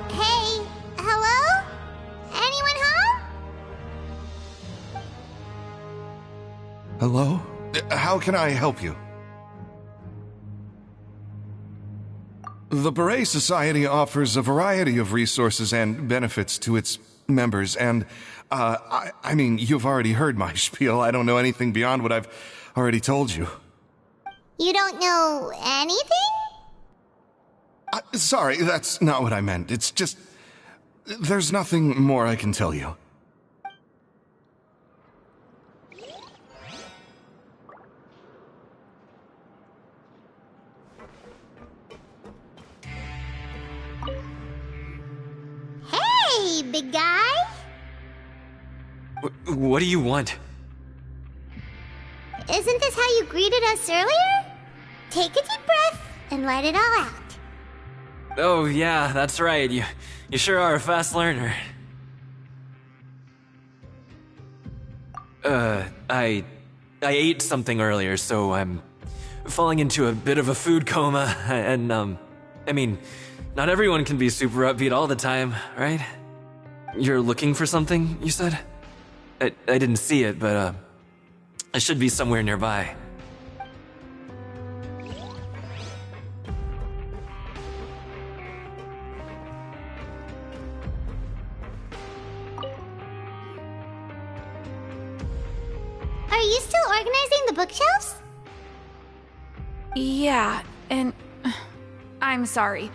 Speaker 3: Hey, hello? Anyone home?
Speaker 11: Hello? How can I help you? The Beret Society offers a variety of resources and benefits to its members, and, I mean, you've already heard my spiel. I don't know anything beyond what I've already told you.
Speaker 3: You don't know anything?
Speaker 11: Sorry, that's not what I meant. It's just... there's nothing more I can tell you.
Speaker 3: Hey, big guy.
Speaker 10: What do you want?
Speaker 3: Isn't this how you greeted us earlier? Take a deep breath and let it all out.
Speaker 10: Oh, yeah, that's right. You sure are a fast learner. I ate something earlier, so I'm falling into a bit of a food coma, and, I mean, not everyone can be super upbeat all the time, right? You're looking for something, you said? I didn't see it, but, it should be somewhere nearby.
Speaker 3: Are you still organizing the bookshelves?
Speaker 12: Yeah, and... I'm sorry.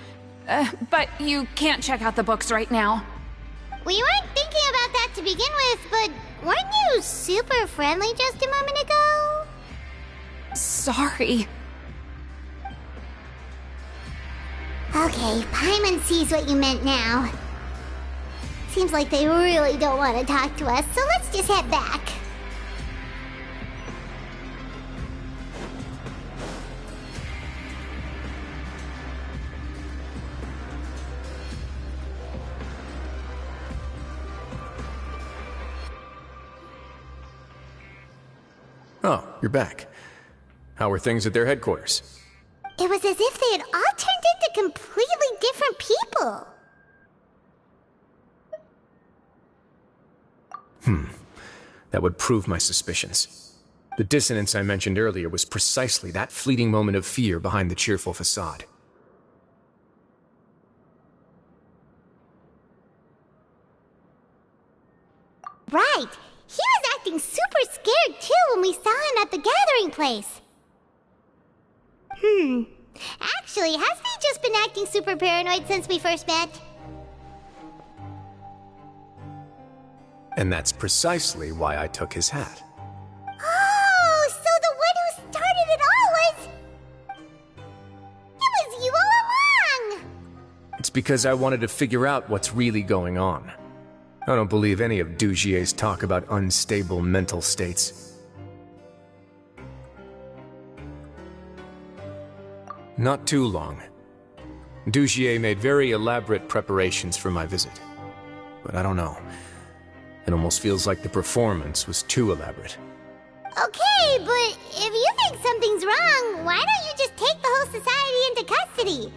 Speaker 12: But you can't check out the books right now.
Speaker 3: We weren't thinking about that to begin with, but weren't you super friendly just a moment ago?
Speaker 12: Sorry.
Speaker 3: Okay, Paimon sees what you meant now. Seems like they really don't want to talk to us, so let's just head back.
Speaker 6: Oh, you're back. How were things at their headquarters?
Speaker 3: It was as if they had all turned into completely different people.
Speaker 6: That would prove my suspicions. The dissonance I mentioned earlier was precisely that fleeting moment of fear behind the cheerful facade.
Speaker 3: Right. He was acting super scared too when we saw him at the gathering place. Actually, hasn't he just been acting super paranoid since we first met?
Speaker 6: And that's precisely why I took his hat. It's because I wanted to figure out what's really going on. I don't believe any of Dugier's talk about unstable mental states. Not too long. Dugier made very elaborate preparations for my visit. But I don't know. It almost feels like the performance was too elaborate.
Speaker 3: Okay, but if you think something's wrong, why don't you just take the whole society into custody?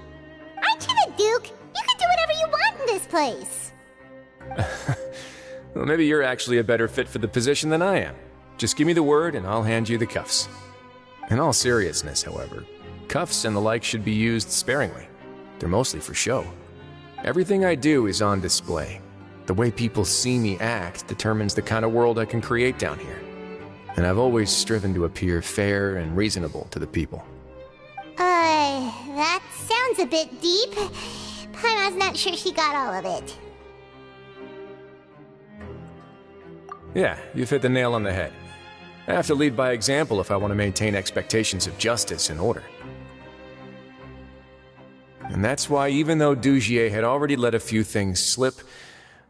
Speaker 3: Aren't you the Duke? You can do whatever you want in this place.
Speaker 6: Well, maybe you're actually a better fit for the position than I am. Just give me the word and I'll hand you the cuffs. In all seriousness, however, cuffs and the like should be used sparingly. They're mostly for show. Everything I do is on display. The way people see me act determines the kind of world I can create down here. And I've always striven to appear fair and reasonable to the people.
Speaker 3: That sounds a bit deep. Paimon's not sure she got all of it.
Speaker 6: Yeah, you've hit the nail on the head. I have to lead by example if I want to maintain expectations of justice and order. And that's why, even though Dugier had already let a few things slip,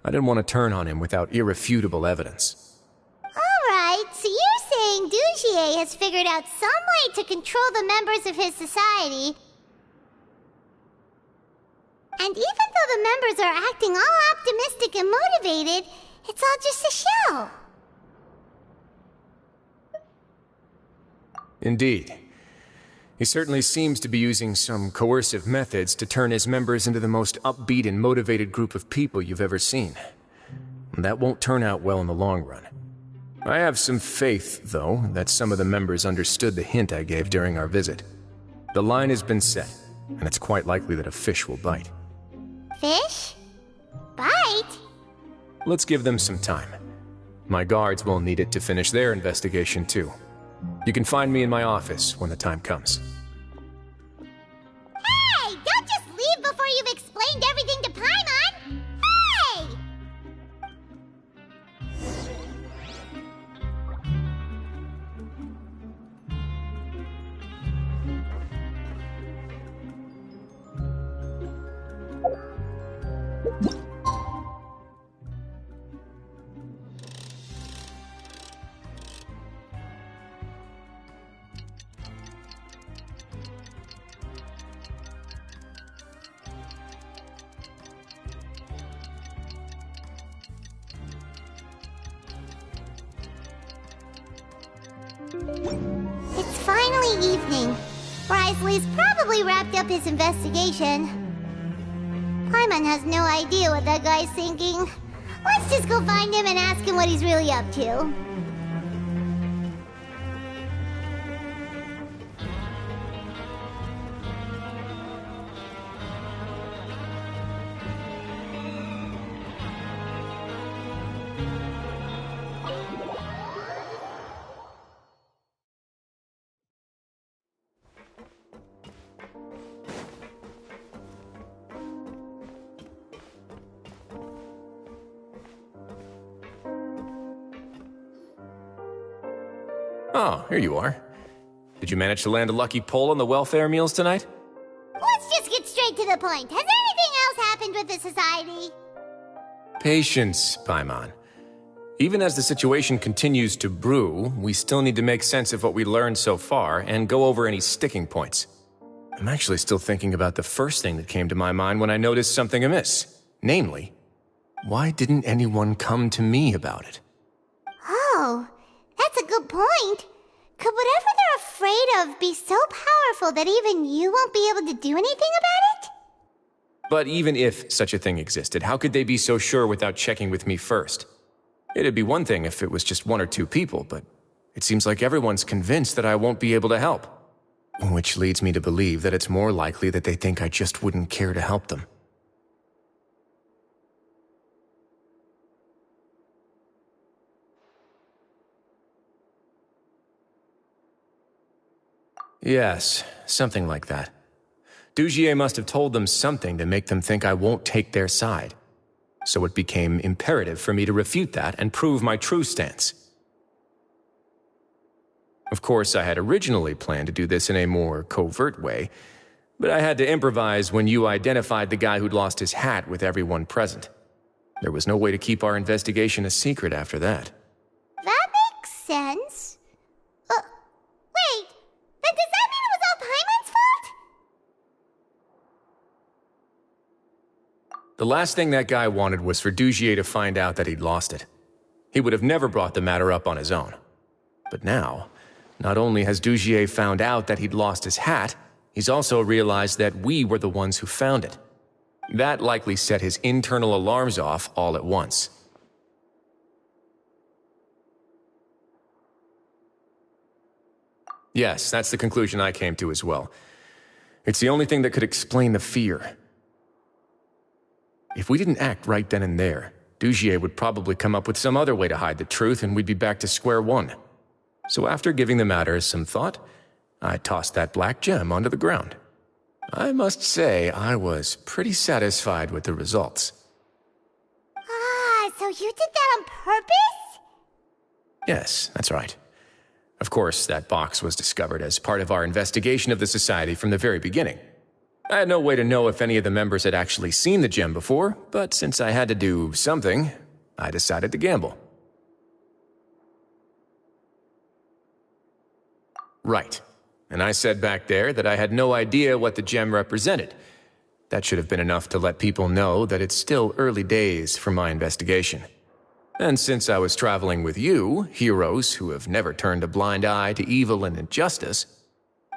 Speaker 6: I didn't want to turn on him without irrefutable evidence.
Speaker 3: Alright, so you're saying Dugier has figured out some way to control the members of his society. And even though the members are acting all optimistic and motivated, it's all just a show.
Speaker 6: Indeed. He certainly seems to be using some coercive methods to turn his members into the most upbeat and motivated group of people you've ever seen. And that won't turn out well in the long run. I have some faith, though, that some of the members understood the hint I gave during our visit. The line has been set, and it's quite likely that a fish will bite.
Speaker 3: Fish? Bite?
Speaker 6: Let's give them some time. My guards will need it to finish their investigation, too. You can find me in my office when the time comes.
Speaker 3: Hey! Don't just leave before you've explained everything to Paimon! Hey! It's finally evening. Wriothesley's probably wrapped up his investigation. Paimon has no idea what that guy's thinking. Let's just go find him and ask him what he's really up to.
Speaker 6: Oh, here you are. Did you manage to land a lucky pull on the welfare meals tonight?
Speaker 3: Let's just get straight to the point. Has anything else happened with the society?
Speaker 6: Patience, Paimon. Even as the situation continues to brew, we still need to make sense of what we learned so far and go over any sticking points. I'm actually still thinking about the first thing that came to my mind when I noticed something amiss. Namely, why didn't anyone come to me about it?
Speaker 3: Oh, that's a good point. Could whatever they're afraid of be so powerful that even you won't be able to do anything about it?
Speaker 6: But even if such a thing existed, how could they be so sure without checking with me first? It'd be one thing if it was just one or two people, but it seems like everyone's convinced that I won't be able to help. Which leads me to believe that it's more likely that they think I just wouldn't care to help them. Yes, something like that. Dugier must have told them something to make them think I won't take their side. So it became imperative for me to refute that and prove my true stance. Of course, I had originally planned to do this in a more covert way, But I had to improvise when you identified the guy who'd lost his hat with everyone present. There was no way to keep our investigation a secret after that.
Speaker 3: That makes sense. Wait, then does that mean it was all Paimon's fault?
Speaker 6: The last thing that guy wanted was for Dugier to find out that he'd lost it. He would have never brought the matter up on his own. But now, not only has Dugier found out that he'd lost his hat, he's also realized that we were the ones who found it. That likely set his internal alarms off all at once. Yes, that's the conclusion I came to as well. It's the only thing that could explain the fear. If we didn't act right then and there, Dugier would probably come up with some other way to hide the truth and we'd be back to square one. So after giving the matter some thought, I tossed that black gem onto the ground. I must say, I was pretty satisfied with the results.
Speaker 3: Ah, so you did that on purpose?
Speaker 6: Yes, that's right. Of course, that box was discovered as part of our investigation of the Society from the very beginning. I had no way to know if any of the members had actually seen the gem before, but since I had to do something, I decided to gamble. Right. And I said back there that I had no idea what the gem represented. That should have been enough to let people know that it's still early days for my investigation. And since I was traveling with you, heroes who have never turned a blind eye to evil and injustice,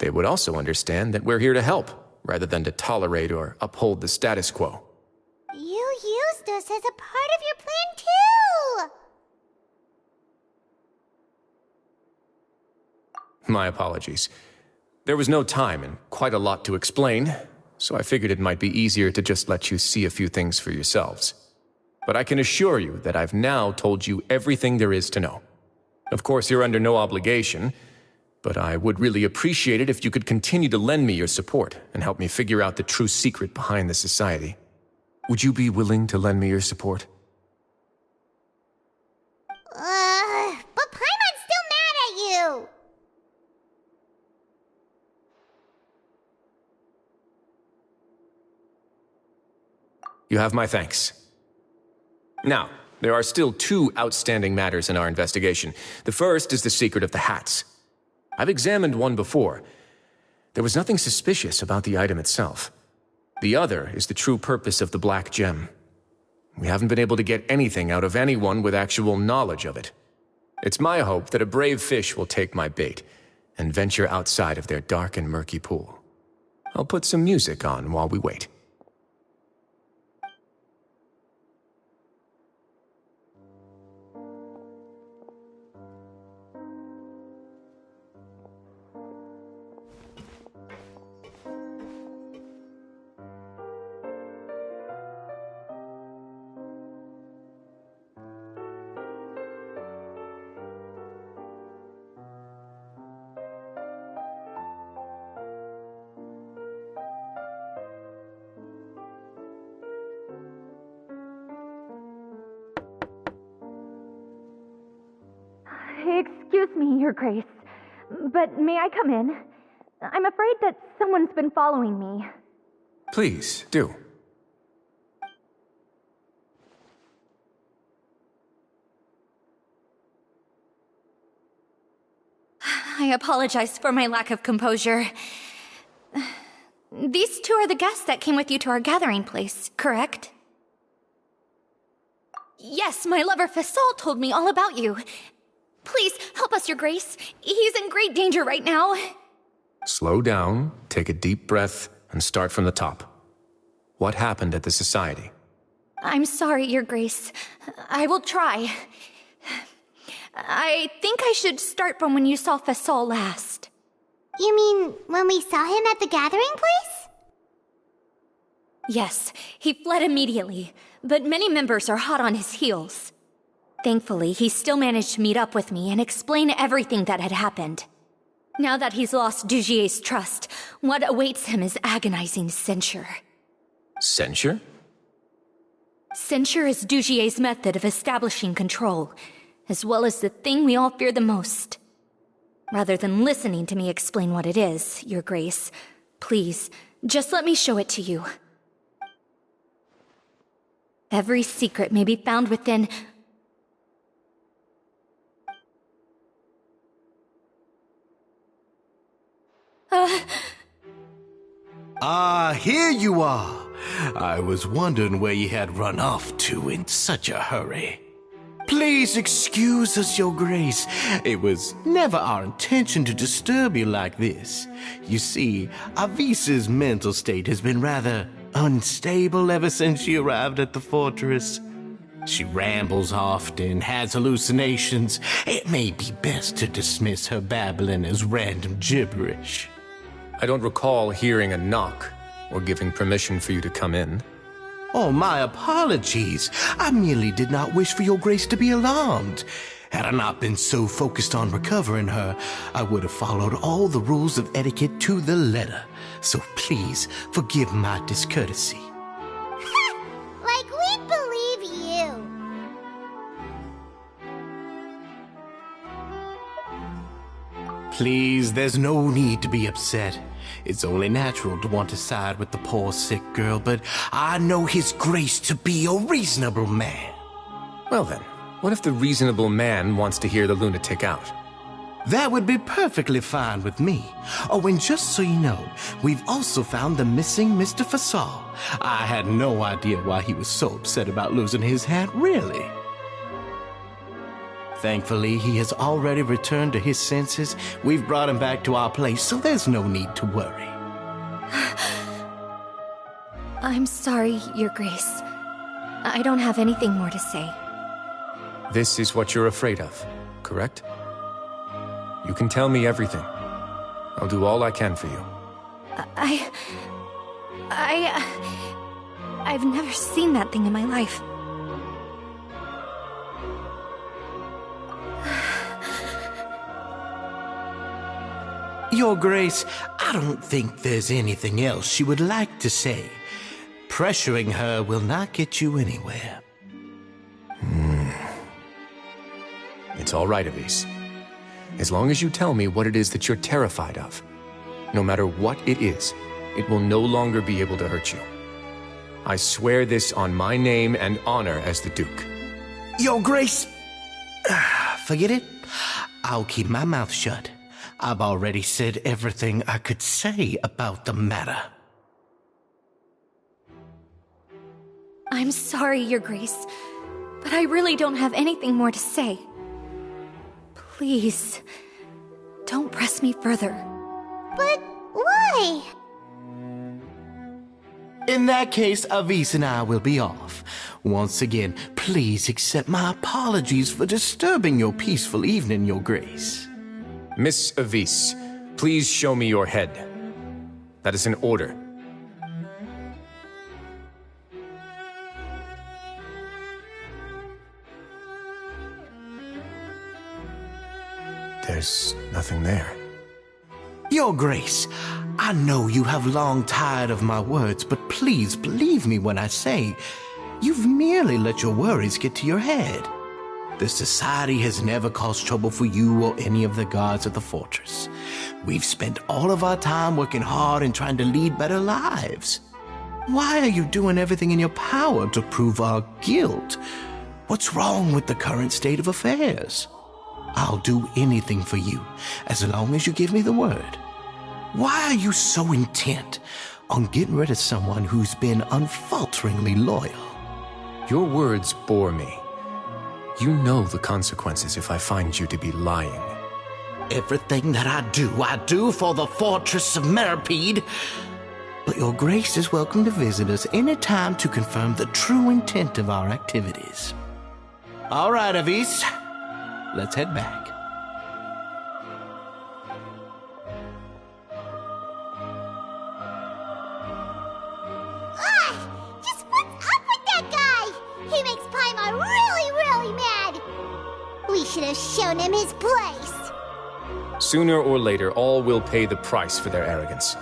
Speaker 6: they would also understand that we're here to help, rather than to tolerate or uphold the status quo.
Speaker 3: You used us as a part of your plan too!
Speaker 6: My apologies. There was no time and quite a lot to explain, so I figured it might be easier to just let you see a few things for yourselves. But I can assure you that I've now told you everything there is to know. Of course, you're under no obligation, but I would really appreciate it if you could continue to lend me your support and help me figure out the true secret behind the Society. Would you be willing to lend me your support?
Speaker 3: But Paimon's still mad at you!
Speaker 6: You have my thanks. Now, there are still two outstanding matters in our investigation. The first is the secret of the hats. I've examined one before. There was nothing suspicious about the item itself. The other is the true purpose of the black gem. We haven't been able to get anything out of anyone with actual knowledge of it. It's my hope that a brave fish will take my bait and venture outside of their dark and murky pool. I'll put some music on while we wait.
Speaker 13: Excuse me, Your Grace, but may I come in? I'm afraid that someone's been following me.
Speaker 6: Please, do.
Speaker 14: I apologize for my lack of composure. These two are the guests that came with you to our gathering place, correct? Yes, my lover Fasol told me all about you. Please, help us, Your Grace. He's in great danger right now.
Speaker 6: Slow down, take a deep breath, and start from the top. What happened at the Society?
Speaker 14: I'm sorry, Your Grace. I will try. I think I should start from when you saw Fasol last.
Speaker 3: You mean when we saw him at the gathering place?
Speaker 14: Yes, he fled immediately, but many members are hot on his heels. Thankfully, he still managed to meet up with me and explain everything that had happened. Now that he's lost Dugier's trust, what awaits him is agonizing censure.
Speaker 6: Censure?
Speaker 14: Censure is Dugier's method of establishing control, as well as the thing we all fear the most. Rather than listening to me explain what it is, Your Grace, please, Just let me show it to you. Every secret may be found within...
Speaker 9: Here you are. I was wondering where you had run off to in such a hurry. Please excuse us, Your Grace. It was never our intention to disturb you like this. You see, Avisa's mental state has been rather unstable ever since she arrived at the fortress. She rambles often, has hallucinations. It may be best to dismiss her babbling as random gibberish.
Speaker 6: I don't recall hearing a knock or giving permission for you to come in.
Speaker 9: Oh, my apologies. I merely did not wish for Your Grace to be alarmed. Had I not been so focused on recovering her, I would have followed all the rules of etiquette to the letter. So please, forgive my discourtesy.
Speaker 3: Like we believe you.
Speaker 9: Please, there's no need to be upset. It's only natural to want to side with the poor sick girl, but I know His Grace to be a reasonable man.
Speaker 6: Well then, what if the reasonable man wants to hear the lunatic out?
Speaker 9: That would be perfectly fine with me. Oh, and just so you know, we've also found the missing Mr. Fasal. I had no idea why he was so upset about losing his hat, really. Thankfully, he has already returned to his senses. We've brought him back to our place, so there's no need to worry.
Speaker 14: I'm sorry, Your Grace. I don't have anything more to say.
Speaker 6: This is what you're afraid of, correct? You can tell me everything. I'll do all I can for you.
Speaker 14: I've never seen that thing in my life.
Speaker 9: Your Grace, I don't think there's anything else she would like to say. Pressuring her will not get you anywhere.
Speaker 6: It's all right, Avise. As long as you tell me what it is that you're terrified of. No matter what it is, it will no longer be able to hurt you. I swear this on my name and honor as the Duke.
Speaker 9: Your Grace! Forget it. I'll keep my mouth shut. I've already said everything I could say about the matter.
Speaker 14: I'm sorry, Your Grace, but I really don't have anything more to say. Please, don't press me further.
Speaker 3: But why?
Speaker 9: In that case, Avise and I will be off. Once again, please accept my apologies for disturbing your peaceful evening, Your Grace.
Speaker 6: Miss Avise, please show me your head. That is an order. There's nothing there.
Speaker 9: Your Grace, I know you have long tired of my words, but please believe me when I say you've merely let your worries get to your head. The Society has never caused trouble for you or any of the guards at the fortress. We've spent all of our time working hard and trying to lead better lives. Why are you doing everything in your power to prove our guilt? What's wrong with the current state of affairs? I'll do anything for you, as long as you give me the word. Why are you so intent on getting rid of someone who's been unfalteringly loyal?
Speaker 6: Your words bore me. You know the consequences if I find you to be lying.
Speaker 9: Everything that I do for the Fortress of Meripede. But Your Grace is welcome to visit us any time to confirm the true intent of our activities. All right, Avise. Let's head back.
Speaker 3: Just what's up with that guy? He makes Paimon really, really mad. We should have shown him his place.
Speaker 6: Sooner or later, all will pay the price for their arrogance.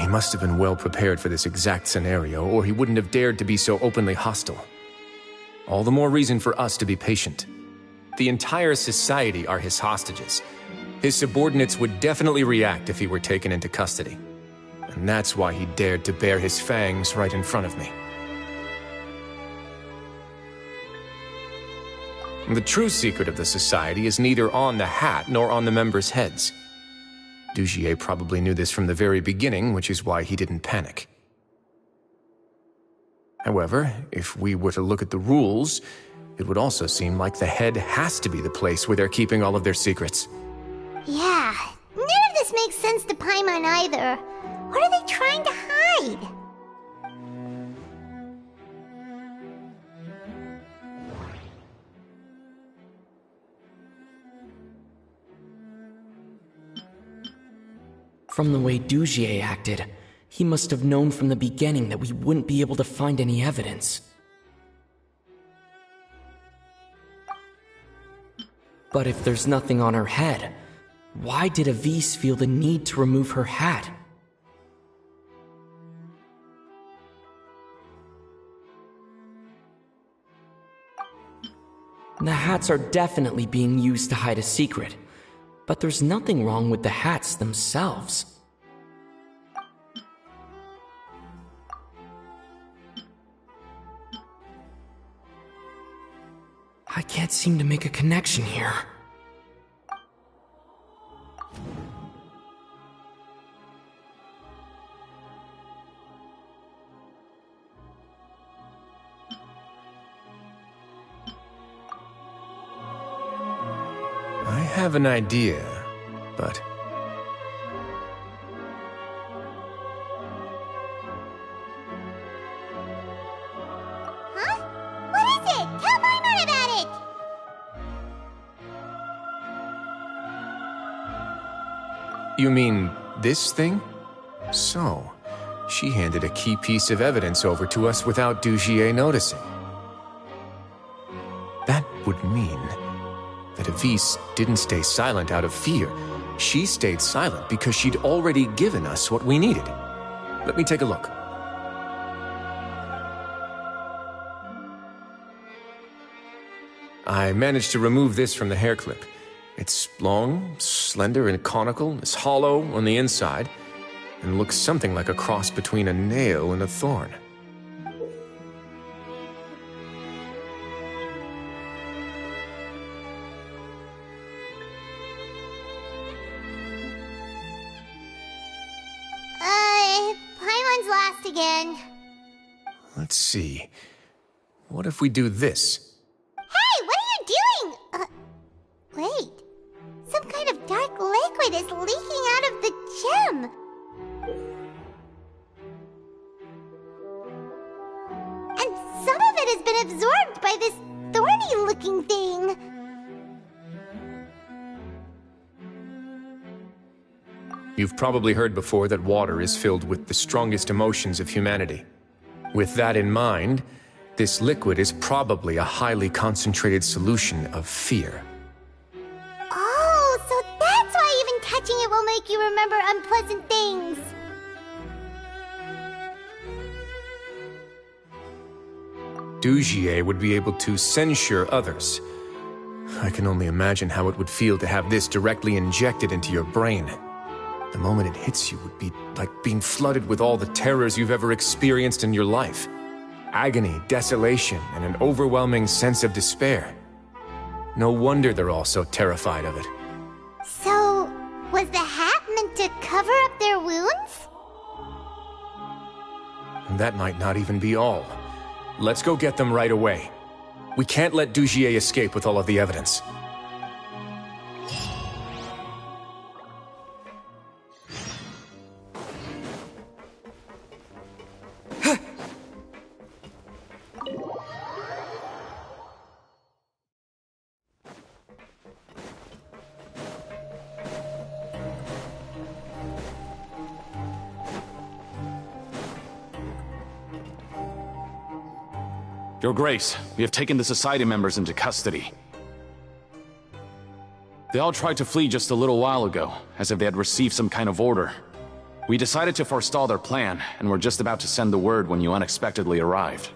Speaker 6: He must have been well prepared for this exact scenario, or he wouldn't have dared to be so openly hostile. All the more reason for us to be patient. The entire society are his hostages. His subordinates would definitely react if he were taken into custody. And that's why he dared to bare his fangs right in front of me. The true secret of the Society is neither on the hat nor on the members' heads. Dugier probably knew this from the very beginning, which is why he didn't panic. However, if we were to look at the rules, it would also seem like the head has to be the place where they're keeping all of their secrets.
Speaker 3: Yeah, none of this makes sense to Paimon either. What are they trying to hide?
Speaker 15: From the way Dugier acted, he must have known from the beginning that we wouldn't be able to find any evidence. But if there's nothing on her head, why did Avise feel the need to remove her hat? The hats are definitely being used to hide a secret, but there's nothing wrong with the hats themselves. I can't seem to make a connection here.
Speaker 6: I have an idea, but...
Speaker 3: Huh? What is it? Tell Paimon about it!
Speaker 6: You mean this thing? So, she handed a key piece of evidence over to us without Dugier noticing. That would mean that Avise didn't stay silent out of fear. She stayed silent because she'd already given us what we needed. Let me take a look. I managed to remove this from the hair clip. It's long, slender, and conical, it's hollow on the inside, and looks something like a cross between a nail and a thorn.
Speaker 3: Paimon's last again.
Speaker 6: Let's see. What if we do this?
Speaker 3: Hey, what are you doing? Wait. Some kind of dark liquid is leaking out of the gem. And some of it has been absorbed by this thorny-looking thing.
Speaker 6: You've probably heard before that water is filled with the strongest emotions of humanity. With that in mind, this liquid is probably a highly concentrated solution of fear.
Speaker 3: Oh, so that's why even touching it will make you remember unpleasant things.
Speaker 6: Dugier would be able to censure others. I can only imagine how it would feel to have this directly injected into your brain. The moment it hits you would be like being flooded with all the terrors you've ever experienced in your life. Agony, desolation, and an overwhelming sense of despair. No wonder they're all so terrified of it.
Speaker 3: So, was the hat meant to cover up their wounds?
Speaker 6: And that might not even be all. Let's go get them right away. We can't let Dugier escape with all of the evidence.
Speaker 16: Your Grace, we have taken the Society members into custody. They all tried to flee just a little while ago, as if they had received some kind of order. We decided to forestall their plan, and were just about to send the word when you unexpectedly arrived.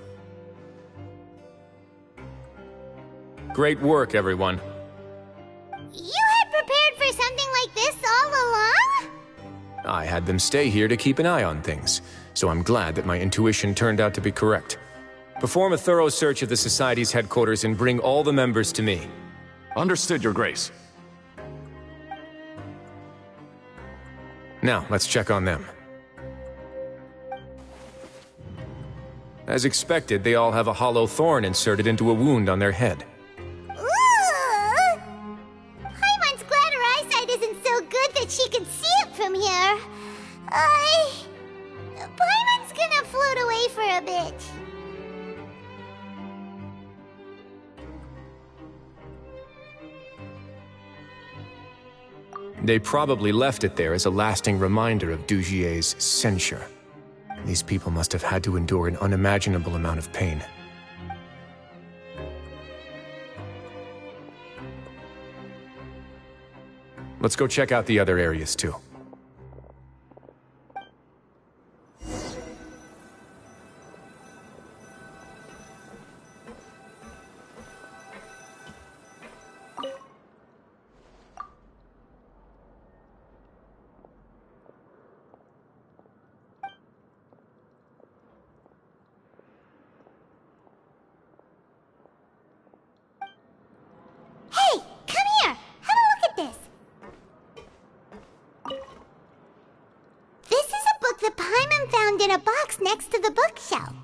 Speaker 6: Great work, everyone.
Speaker 3: You had prepared for something
Speaker 6: I had them stay here to keep an eye on things, so I'm glad that my intuition turned out to be correct. Perform a thorough search of the Society's headquarters and bring all the members to me.
Speaker 16: Understood, Your Grace.
Speaker 6: Now, let's check on them. As expected, they all have a hollow thorn inserted into a wound on their head.
Speaker 3: Ooh! Paimon's glad her eyesight isn't so good that she can see it from here. Paimon's gonna float away for a bit.
Speaker 6: They probably left it there as a lasting reminder of Dugier's censure. These people must have had to endure an unimaginable amount of pain. Let's go check out the other areas too.
Speaker 3: In a box next to the bookshelf.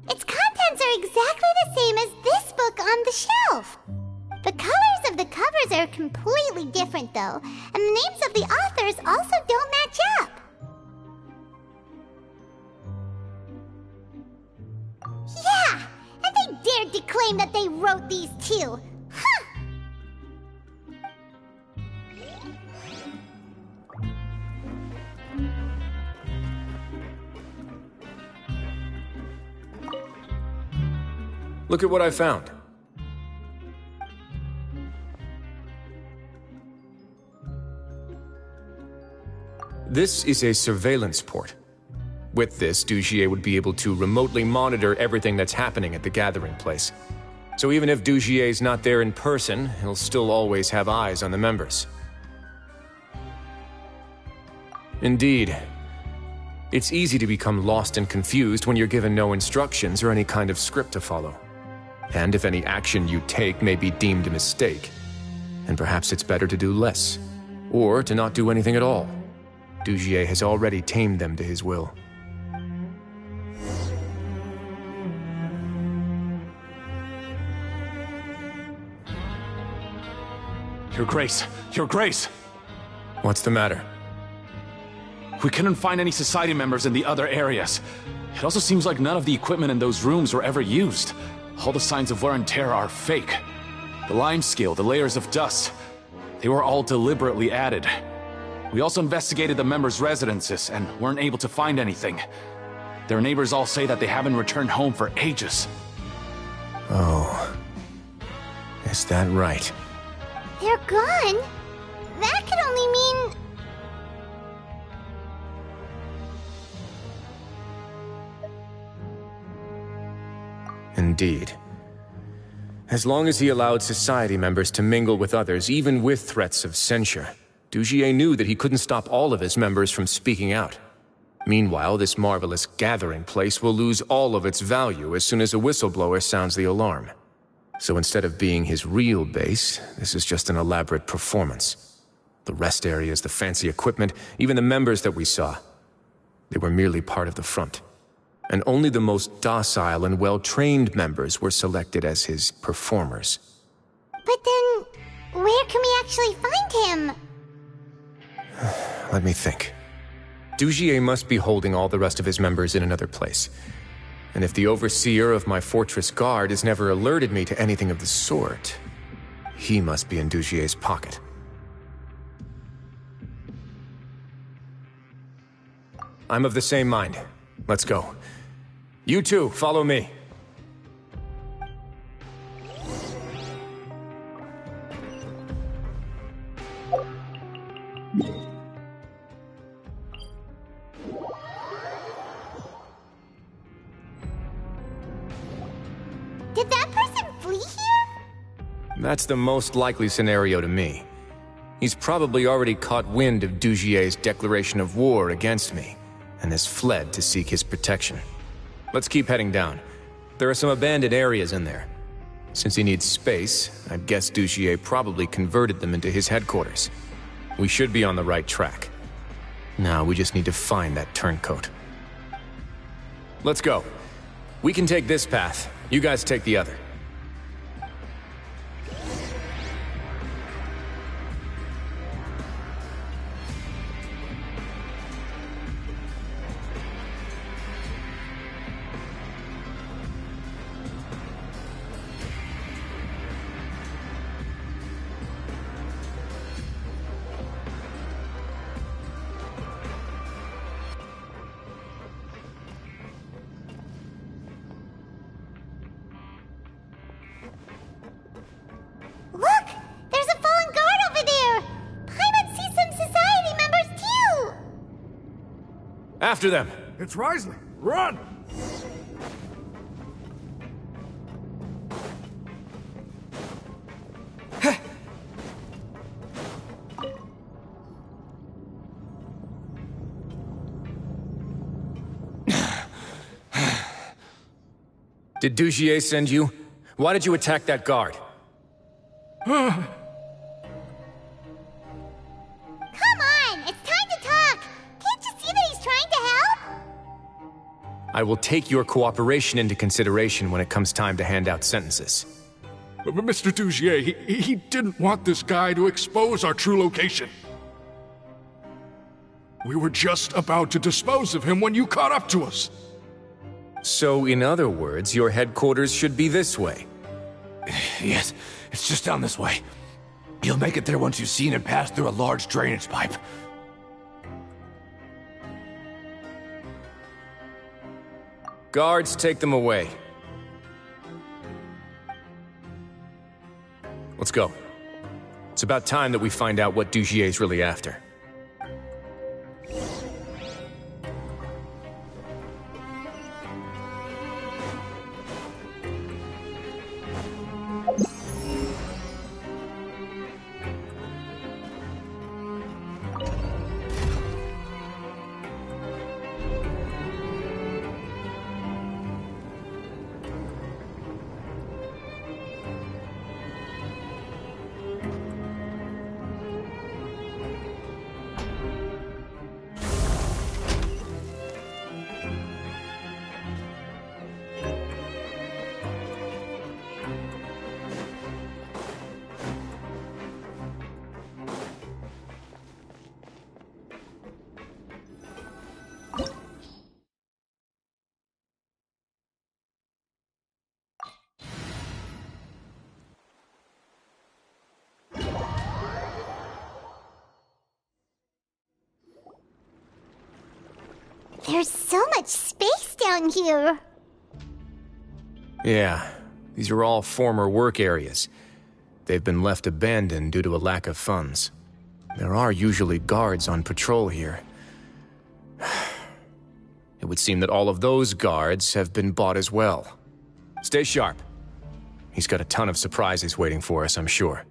Speaker 3: Its contents are exactly the same as this book on the shelf. The colors of the covers are completely different though, and the names of the authors also don't match up. Yeah, and they dared to claim that they wrote these too. Huh!
Speaker 6: Look at what I found. This is a surveillance port. With this, Dugier would be able to remotely monitor everything that's happening at the gathering place. So even if Dugier's not there in person, he'll still always have eyes on the members. Indeed. It's easy to become lost and confused when you're given no instructions or any kind of script to follow. And if any action you take may be deemed a mistake, then perhaps it's better to do less, or to not do anything at all. Dugier has already tamed them to his will.
Speaker 16: Your Grace! Your Grace!
Speaker 6: What's the matter?
Speaker 16: We couldn't find any Society members in the other areas. It also seems like none of the equipment in those rooms were ever used. All the signs of wear and tear are fake. The lime scale, the layers of dust, they were all deliberately added. We also investigated the members' residences and weren't able to find anything. Their neighbors all say that they haven't returned home for ages.
Speaker 6: Oh. Is that right?
Speaker 3: They're gone? That could only mean...
Speaker 6: Indeed. As long as he allowed Society members to mingle with others, even with threats of censure, Dugier knew that he couldn't stop all of his members from speaking out. Meanwhile, this marvelous gathering place will lose all of its value as soon as a whistleblower sounds the alarm. So instead of being his real base, this is just an elaborate performance. The rest areas, the fancy equipment, even the members that we saw, they were merely part of the front. And only the most docile and well-trained members were selected as his performers.
Speaker 3: But then, where can we actually find him?
Speaker 6: Let me think. Dugier must be holding all the rest of his members in another place. And if the overseer of my fortress guard has never alerted me to anything of the sort, he must be in Dugier's pocket. I'm of the same mind. Let's go. You two, follow me.
Speaker 3: Did that person flee here?
Speaker 6: That's the most likely scenario to me. He's probably already caught wind of Dugier's declaration of war against me, and has fled to seek his protection. Let's keep heading down. There are some abandoned areas in there. Since he needs space, I'd guess Dugier probably converted them into his headquarters. We should be on the right track. Now we just need to find that turncoat. Let's go. We can take this path. You guys take the other.
Speaker 3: Look! There's a fallen guard over there! Paimon sees some society members too!
Speaker 6: After them!
Speaker 17: It's Wriothesley! Run!
Speaker 6: Did Dugier send you? Why did you attack that guard?
Speaker 3: Come on! It's time to talk! Can't you see that he's trying to help?
Speaker 6: I will take your cooperation into consideration when it comes time to hand out sentences.
Speaker 17: But Mr. Dugier, he didn't want this guy to expose our true location. We were just about to dispose of him when you caught up to us.
Speaker 6: So, in other words, your headquarters should be this way.
Speaker 18: Yes, it's just down this way. You'll make it there once you've seen him pass through a large drainage pipe.
Speaker 6: Guards, take them away. Let's go. It's about time that we find out what Dugier's really after.
Speaker 3: There's so much space down here.
Speaker 6: Yeah, these are all former work areas. They've been left abandoned due to a lack of funds. There are usually guards on patrol here. It would seem that all of those guards have been bought as well. Stay sharp. He's got a ton of surprises waiting for us, I'm sure.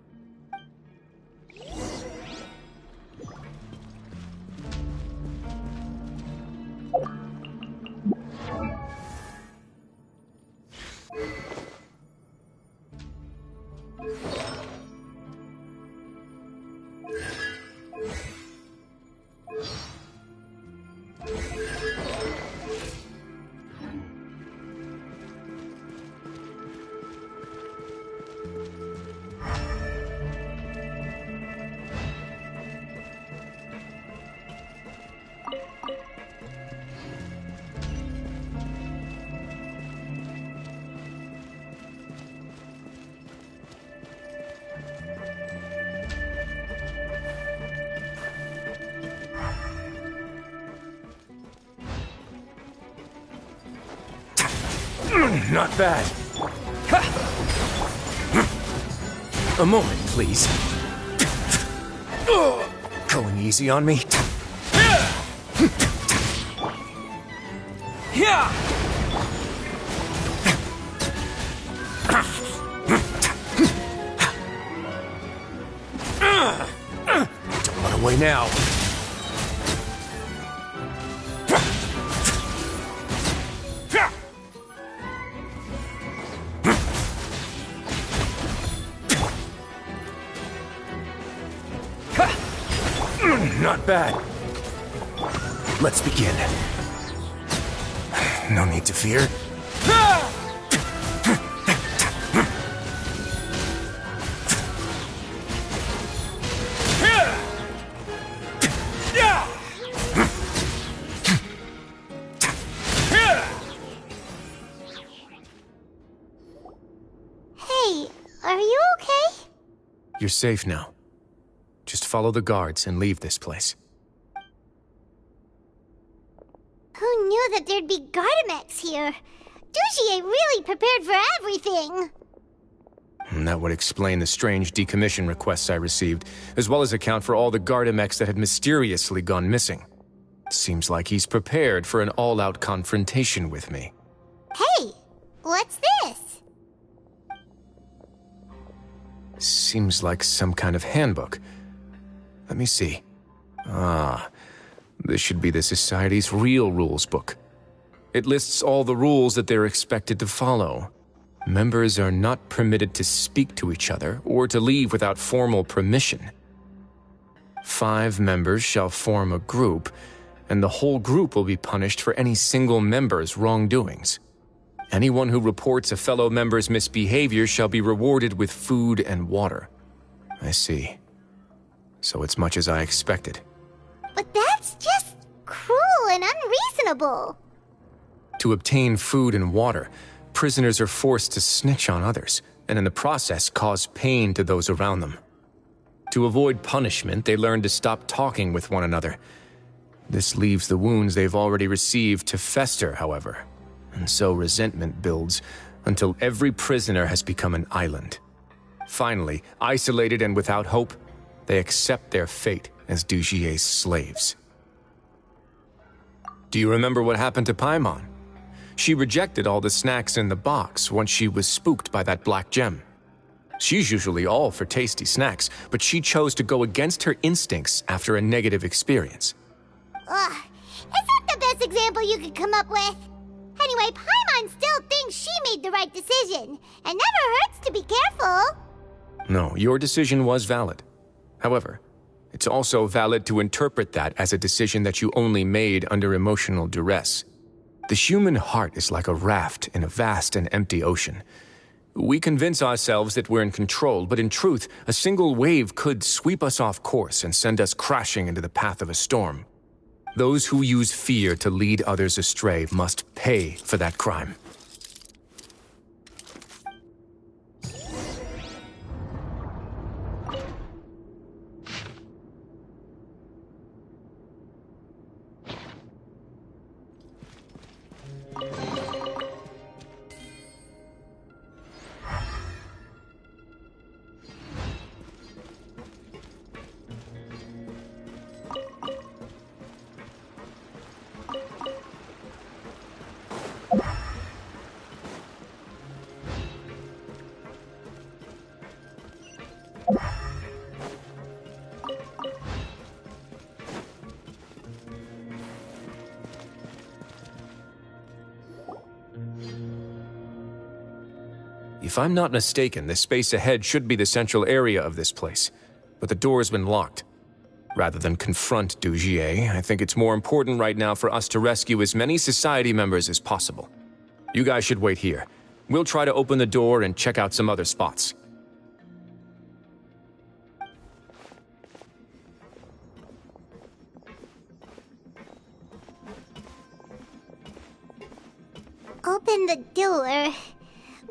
Speaker 6: Not bad. A moment, please. Going easy on me? way now. Not bad. Let's begin. No need to fear.
Speaker 3: Hey, are you okay?
Speaker 6: You're safe now. Just follow the guards and leave this place.
Speaker 3: Who knew that there'd be Gardamex here? Dugier really prepared for everything!
Speaker 6: And that would explain the strange decommission requests I received, as well as account for all the Gardamex that had mysteriously gone missing. Seems like he's prepared for an all-out confrontation with me.
Speaker 3: Hey, what's this?
Speaker 6: Seems like some kind of handbook. Let me see. Ah, this should be the Society's real rules book. It lists all the rules that they're expected to follow. Members are not permitted to speak to each other or to leave without formal permission. 5 members shall form a group, and the whole group will be punished for any single member's wrongdoings. Anyone who reports a fellow member's misbehavior shall be rewarded with food and water. I see. So it's much as I expected.
Speaker 3: But that's just cruel and unreasonable.
Speaker 6: To obtain food and water, prisoners are forced to snitch on others, and in the process cause pain to those around them. To avoid punishment, they learn to stop talking with one another. This leaves the wounds they've already received to fester, however, and so resentment builds until every prisoner has become an island. Finally, isolated and without hope, they accept their fate as Dugier's slaves. Do you remember what happened to Paimon? She rejected all the snacks in the box once she was spooked by that black gem. She's usually all for tasty snacks, but she chose to go against her instincts after a negative experience.
Speaker 3: Ugh, is that the best example you could come up with? Anyway, Paimon still thinks she made the right decision, and never hurts to be careful.
Speaker 6: No, your decision was valid. However, it's also valid to interpret that as a decision that you only made under emotional duress. The human heart is like a raft in a vast and empty ocean. We convince ourselves that we're in control, but in truth, a single wave could sweep us off course and send us crashing into the path of a storm. Those who use fear to lead others astray must pay for that crime. If I'm not mistaken, the space ahead should be the central area of this place, but the door's been locked. Rather than confront Dugier, I think it's more important right now for us to rescue as many Society members as possible. You guys should wait here. We'll try to open the door and check out some other spots.
Speaker 3: Open the door.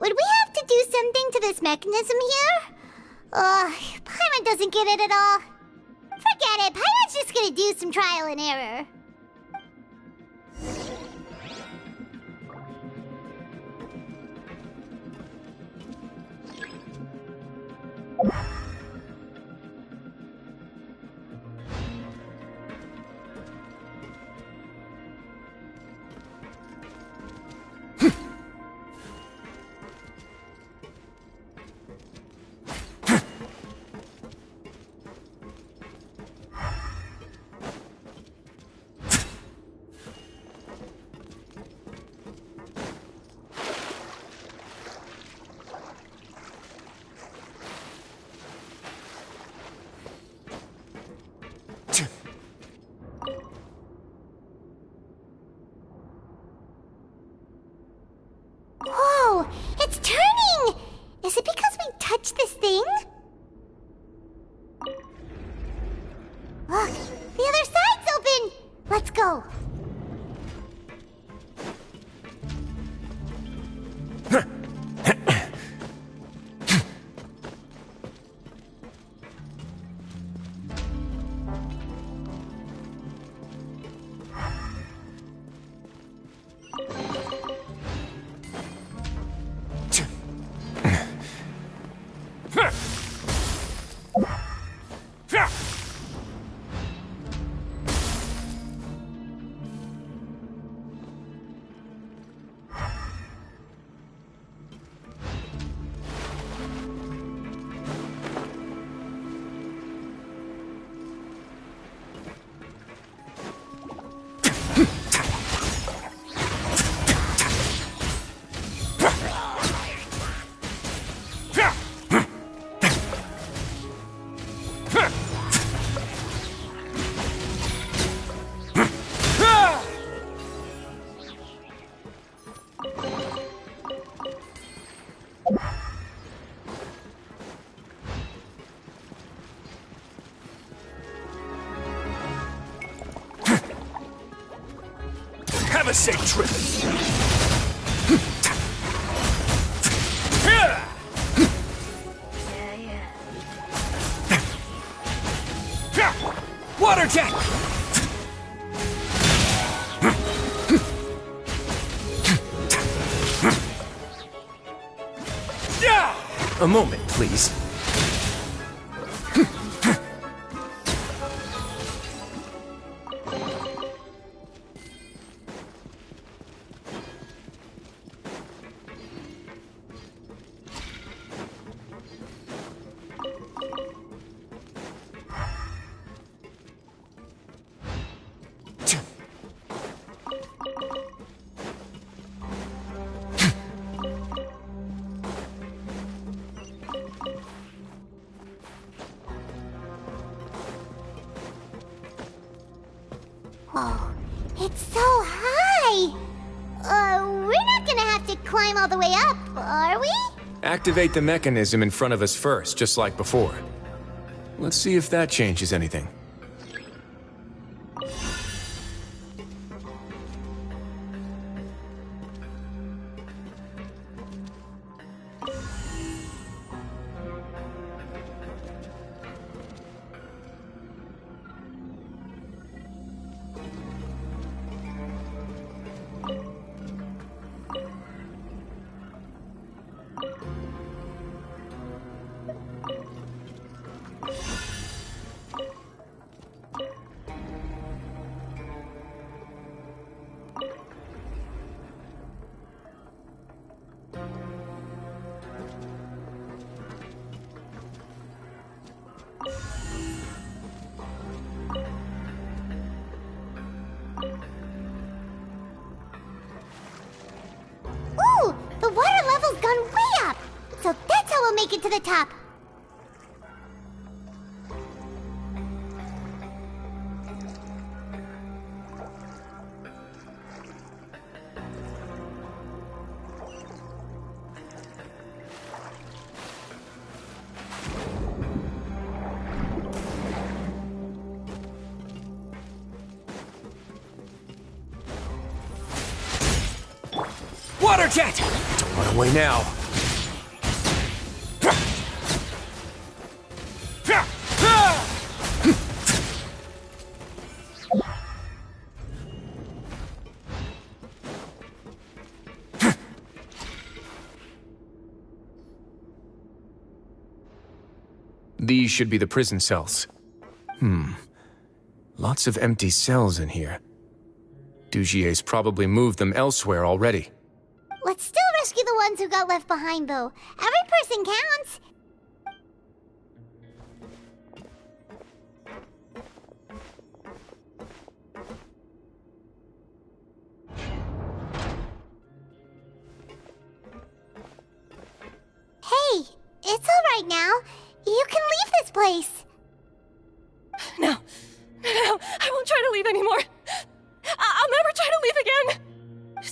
Speaker 3: Would we have to do something to this mechanism here? Paimon doesn't get it at all. Forget it, Paimon's just gonna do some trial and error. Whoa! It's turning! Is it because we touched this thing? Look! The other side's open! Let's go!
Speaker 6: Have a safe trip. Water jet! A moment, please.
Speaker 3: Whoa, it's so high! We're not gonna have to climb all the way up, are we?
Speaker 6: Activate the mechanism in front of us first, just like before. Let's see if that changes anything.
Speaker 3: Ooh! The water level's gone way up! So that's how we'll make it to the top!
Speaker 6: Water jet! Don't run away now. These should be the prison cells. Lots of empty cells in here. Dugier's probably moved them elsewhere already.
Speaker 3: Let's still rescue the ones who got left behind, though. Every person counts. Hey, it's all right now. You can leave this place.
Speaker 8: No. No. anymore. I'll never try to leave again.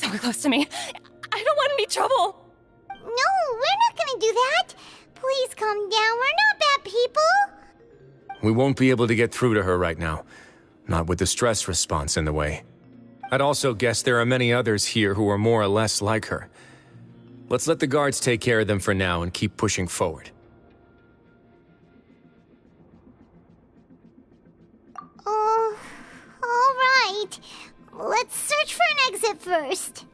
Speaker 8: Don't get close to me. I don't want any trouble.
Speaker 3: No, we're not gonna do that. Please calm down. We're not bad people.
Speaker 6: We won't be able to get through to her right now. Not with the stress response in the way. I'd also guess there are many others here who are more or less like her. Let's let the guards take care of them for now and keep pushing forward.
Speaker 3: All right. Let's search for an exit first.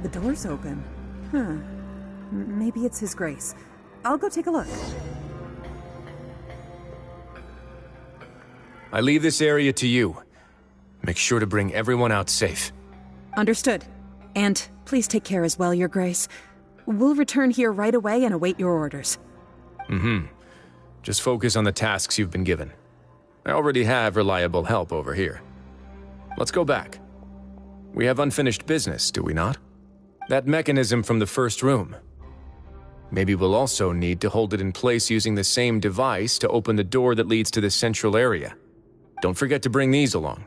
Speaker 19: The door's open. Huh. Maybe it's His Grace. I'll go take a look.
Speaker 6: I leave this area to you. Make sure to bring everyone out safe.
Speaker 19: Understood. And please take care as well, Your Grace. We'll return here right away and await your orders.
Speaker 6: Mm-hmm. Just focus on the tasks you've been given. I already have reliable help over here. Let's go back. We have unfinished business, do we not? That mechanism from the first room. Maybe we'll also need to hold it in place using the same device to open the door that leads to the central area. Don't forget to bring these along.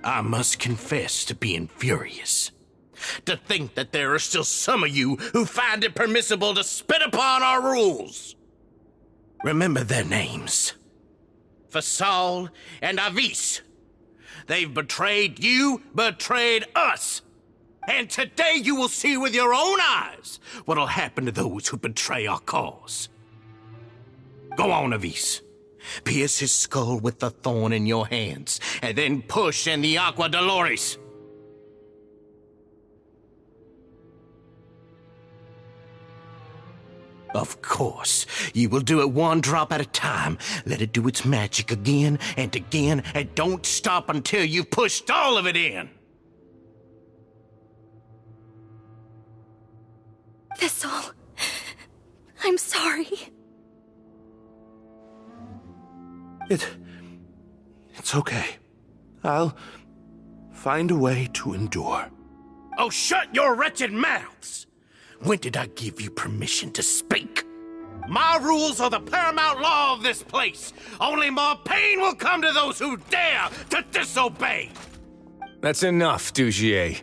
Speaker 9: I must confess to being furious. To think that there are still some of you who find it permissible to spit upon our rules. Remember their names. Fasal and Avis. They've betrayed you, betrayed us. And today you will see with your own eyes what'll happen to those who betray our cause. Go on, Avis. Pierce his skull with the thorn in your hands, and then push in the Aqua Dolores. Of course, you will do it one drop at a time. Let it do its magic again and again, and don't stop until you've pushed all of it in.
Speaker 14: Thistle, I'm sorry.
Speaker 5: It's okay. I'll find a way to endure.
Speaker 9: Oh, shut your wretched mouths! When did I give you permission to speak? My rules are the paramount law of this place. Only more pain will come to those who dare to disobey.
Speaker 6: That's enough, Dugier.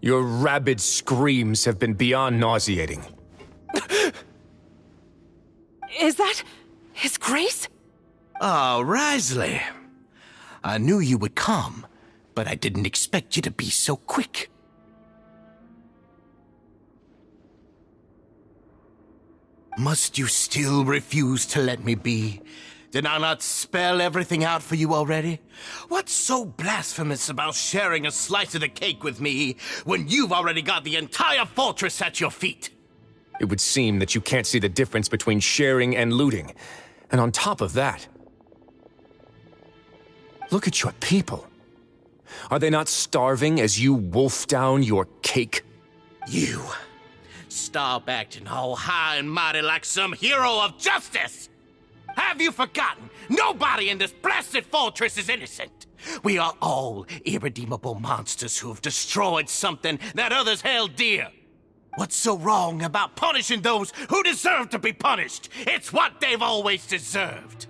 Speaker 6: Your rabid screams have been beyond nauseating.
Speaker 19: Is that His Grace?
Speaker 9: Oh, Wriothesley. I knew you would come, but I didn't expect you to be so quick. Must you still refuse to let me be? Did I not spell everything out for you already? What's so blasphemous about sharing a slice of the cake with me when you've already got the entire fortress at your feet?
Speaker 6: It would seem that you can't see the difference between sharing and looting. And on top of that, look at your people. Are they not starving as you wolf down your cake?
Speaker 9: You. Stop acting all high and mighty like some hero of justice! Have you forgotten? Nobody in this blasted fortress is innocent. We are all irredeemable monsters who have destroyed something that others held dear. What's so wrong about punishing those who deserve to be punished? It's what they've always deserved.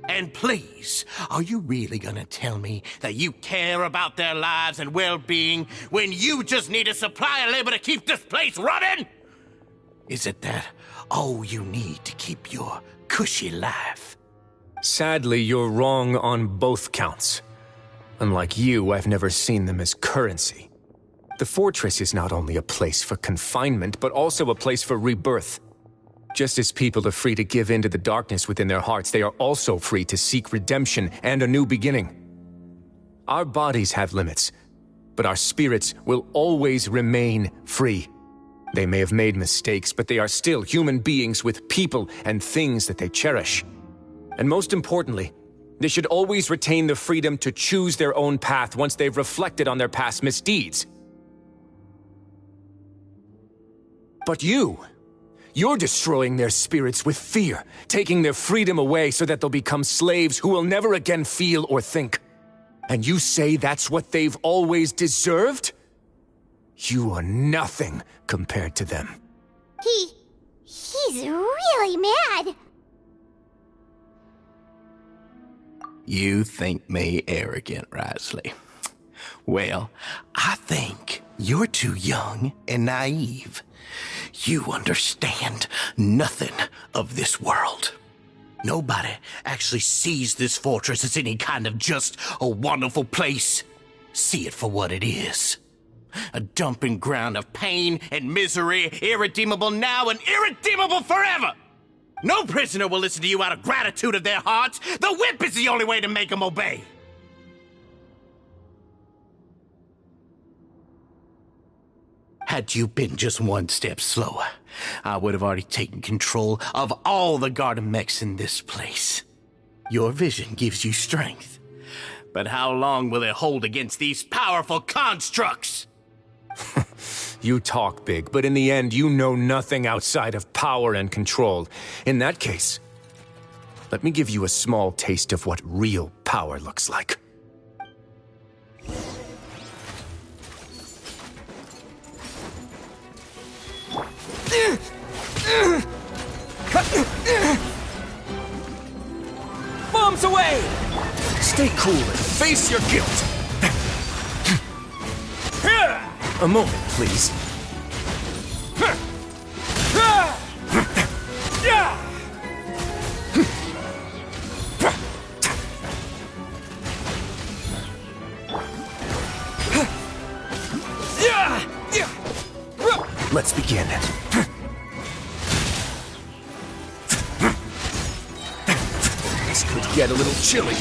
Speaker 9: And please, are you really gonna tell me that you care about their lives and well-being when you just need a supply of labor to keep this place running? Is it that all you need to keep your cushy life?
Speaker 6: Sadly, you're wrong on both counts. Unlike you, I've never seen them as currency. The fortress is not only a place for confinement, but also a place for rebirth. Just as people are free to give in to the darkness within their hearts, they are also free to seek redemption and a new beginning. Our bodies have limits, but our spirits will always remain free. They may have made mistakes, but they are still human beings with people and things that they cherish. And most importantly, they should always retain the freedom to choose their own path once they've reflected on their past misdeeds. But you're destroying their spirits with fear, taking their freedom away so that they'll become slaves who will never again feel or think. And you say that's what they've always deserved? You are nothing compared to them.
Speaker 3: He's really mad.
Speaker 9: You think me arrogant, Wriothesley. Well, I think you're too young and naive. You understand nothing of this world. Nobody actually sees this fortress as any kind of just a wonderful place. See it for what it is. A dumping ground of pain and misery, irredeemable now and irredeemable forever. No prisoner will listen to you out of gratitude of their hearts. The whip is the only way to make them obey. Had you been just one step slower, I would have already taken control of all the garden mechs in this place. Your vision gives you strength. But how long will it hold against these powerful constructs?
Speaker 6: You talk big, but in the end, you know nothing outside of power and control. In that case, let me give you a small taste of what real power looks like.
Speaker 10: Bombs away!
Speaker 6: Stay cool and face your guilt! A moment, please. Let's begin. This could get a little chilly.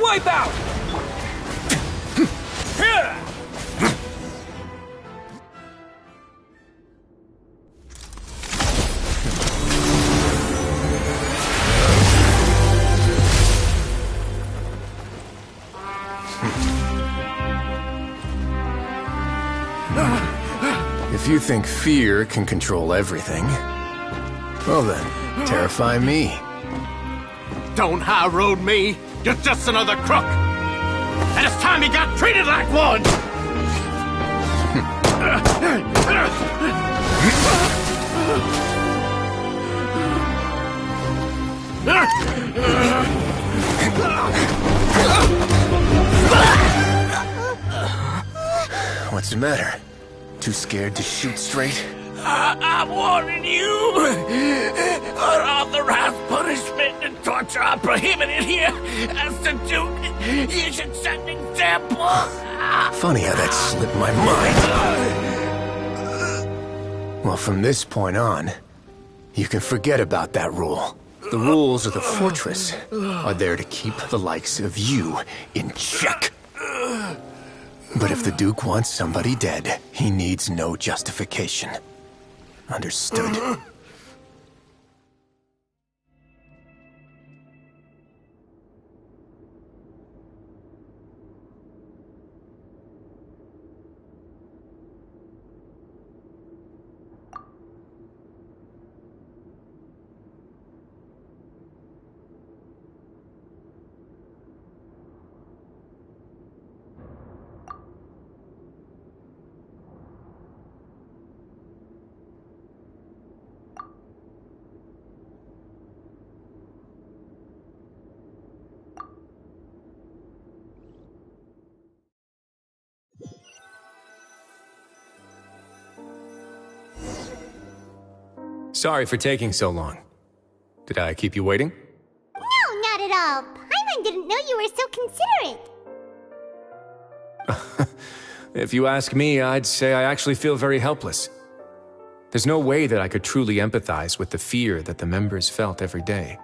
Speaker 6: Wipe out! If you think fear can control everything, well then, terrify me.
Speaker 9: Don't high road me! You're just another crook! And it's time you got treated like one!
Speaker 6: What's the matter? Too scared to shoot straight?
Speaker 18: I'm warning you! Unauthorized punishment and torture are prohibited here. As the Duke, you should set an example.
Speaker 6: Funny how that slipped my mind. Well, from this point on, you can forget about that rule. The rules of the fortress are there to keep the likes of you in check. But if the Duke wants somebody dead, he needs no justification. Understood? Sorry for taking so long. Did I keep you waiting?
Speaker 3: No, not at all. Paimon didn't know you were so considerate.
Speaker 6: If you ask me, I'd say I actually feel very helpless. There's no way that I could truly empathize with the fear that the members felt every day.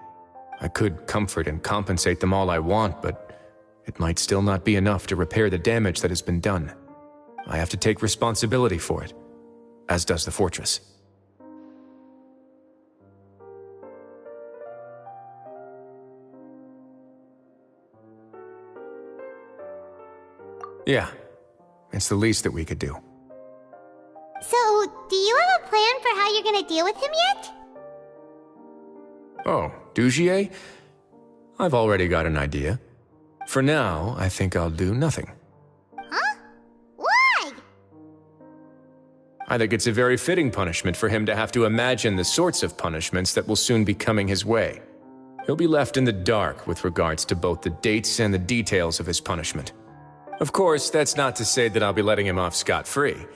Speaker 6: I could comfort and compensate them all I want, but it might still not be enough to repair the damage that has been done. I have to take responsibility for it, as does the fortress. Yeah, it's the least that we could do.
Speaker 3: So, do you have a plan for how you're gonna deal with him yet?
Speaker 6: Oh, Dugier? I've already got an idea. For now, I think I'll do nothing.
Speaker 3: Huh? Why?
Speaker 6: I think it's a very fitting punishment for him to have to imagine the sorts of punishments that will soon be coming his way. He'll be left in the dark with regards to both the dates and the details of his punishment. Of course, that's not to say that I'll be letting him off scot-free.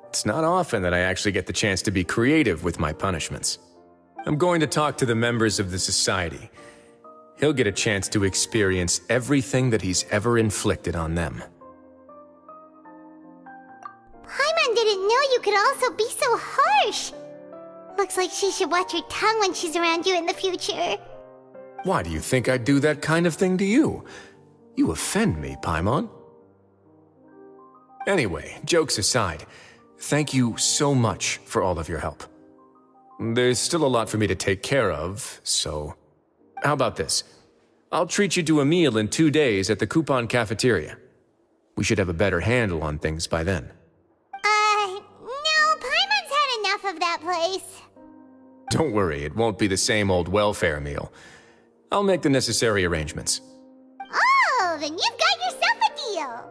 Speaker 6: It's not often that I actually get the chance to be creative with my punishments. I'm going to talk to the members of the society. He'll get a chance to experience everything that he's ever inflicted on them.
Speaker 3: Paimon didn't know you could also be so harsh. Looks like she should watch her tongue when she's around you in the future.
Speaker 6: Why do you think I'd do that kind of thing to you? You offend me, Paimon. Anyway, jokes aside, thank you so much for all of your help. There's still a lot for me to take care of, so... How about this? I'll treat you to a meal in 2 days at the Coupon Cafeteria. We should have a better handle on things by then.
Speaker 3: No, Paimon's had enough of that place.
Speaker 6: Don't worry, it won't be the same old welfare meal. I'll make the necessary arrangements.
Speaker 3: Oh, then you've got yourself a deal.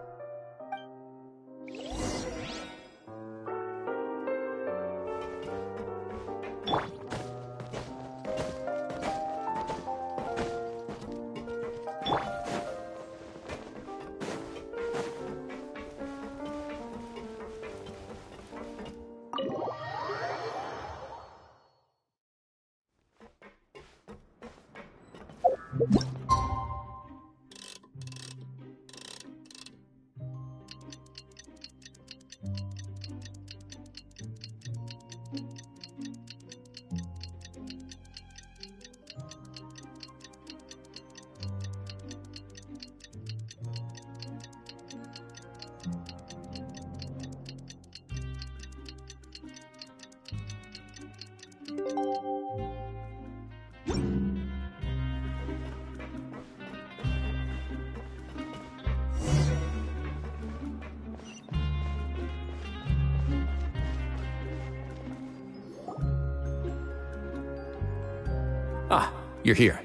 Speaker 6: Ah, you're here.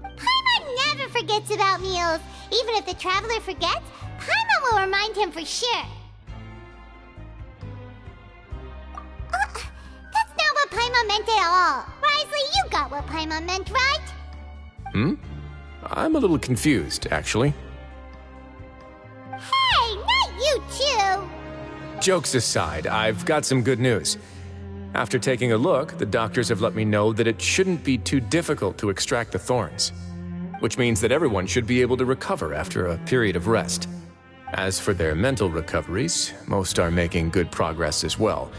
Speaker 3: Paimon never forgets about meals. Even if the traveler forgets, Paimon will remind him for sure. That's not what Paimon meant at all. Wriothesley, you got what Paimon meant, right?
Speaker 6: I'm a little confused, actually.
Speaker 3: Hey, not you too!
Speaker 6: Jokes aside, I've got some good news. After taking a look, the doctors have let me know that it shouldn't be too difficult to extract the thorns, which means that everyone should be able to recover after a period of rest. As for their mental recoveries, most are making good progress as well.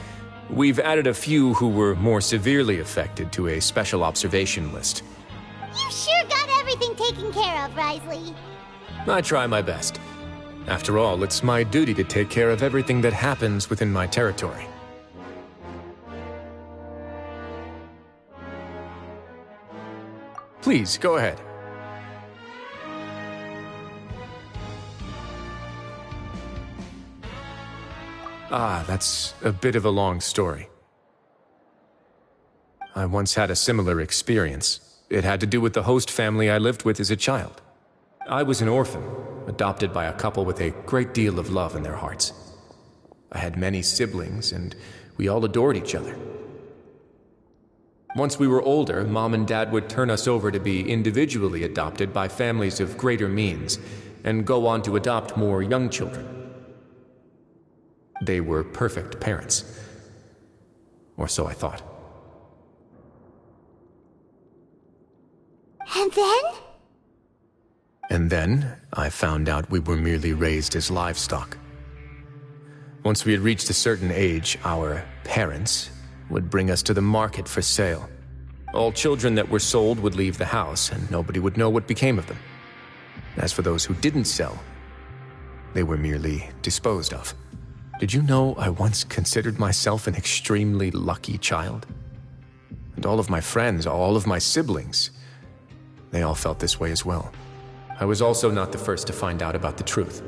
Speaker 6: We've added a few who were more severely affected to a special observation list.
Speaker 3: You sure got everything taken care of, Wriothesley.
Speaker 6: I try my best. After all, it's my duty to take care of everything that happens within my territory. Please, go ahead. That's a bit of a long story. I once had a similar experience. It had to do with the host family I lived with as a child. I was an orphan, adopted by a couple with a great deal of love in their hearts. I had many siblings, and we all adored each other. Once we were older, Mom and Dad would turn us over to be individually adopted by families of greater means, and go on to adopt more young children. They were perfect parents. Or so I thought.
Speaker 3: And then?
Speaker 6: And then, I found out we were merely raised as livestock. Once we had reached a certain age, our parents would bring us to the market for sale. All children that were sold would leave the house, and nobody would know what became of them. As for those who didn't sell, they were merely disposed of. Did you know I once considered myself an extremely lucky child? And all of my friends, all of my siblings, they all felt this way as well. I was also not the first to find out about the truth.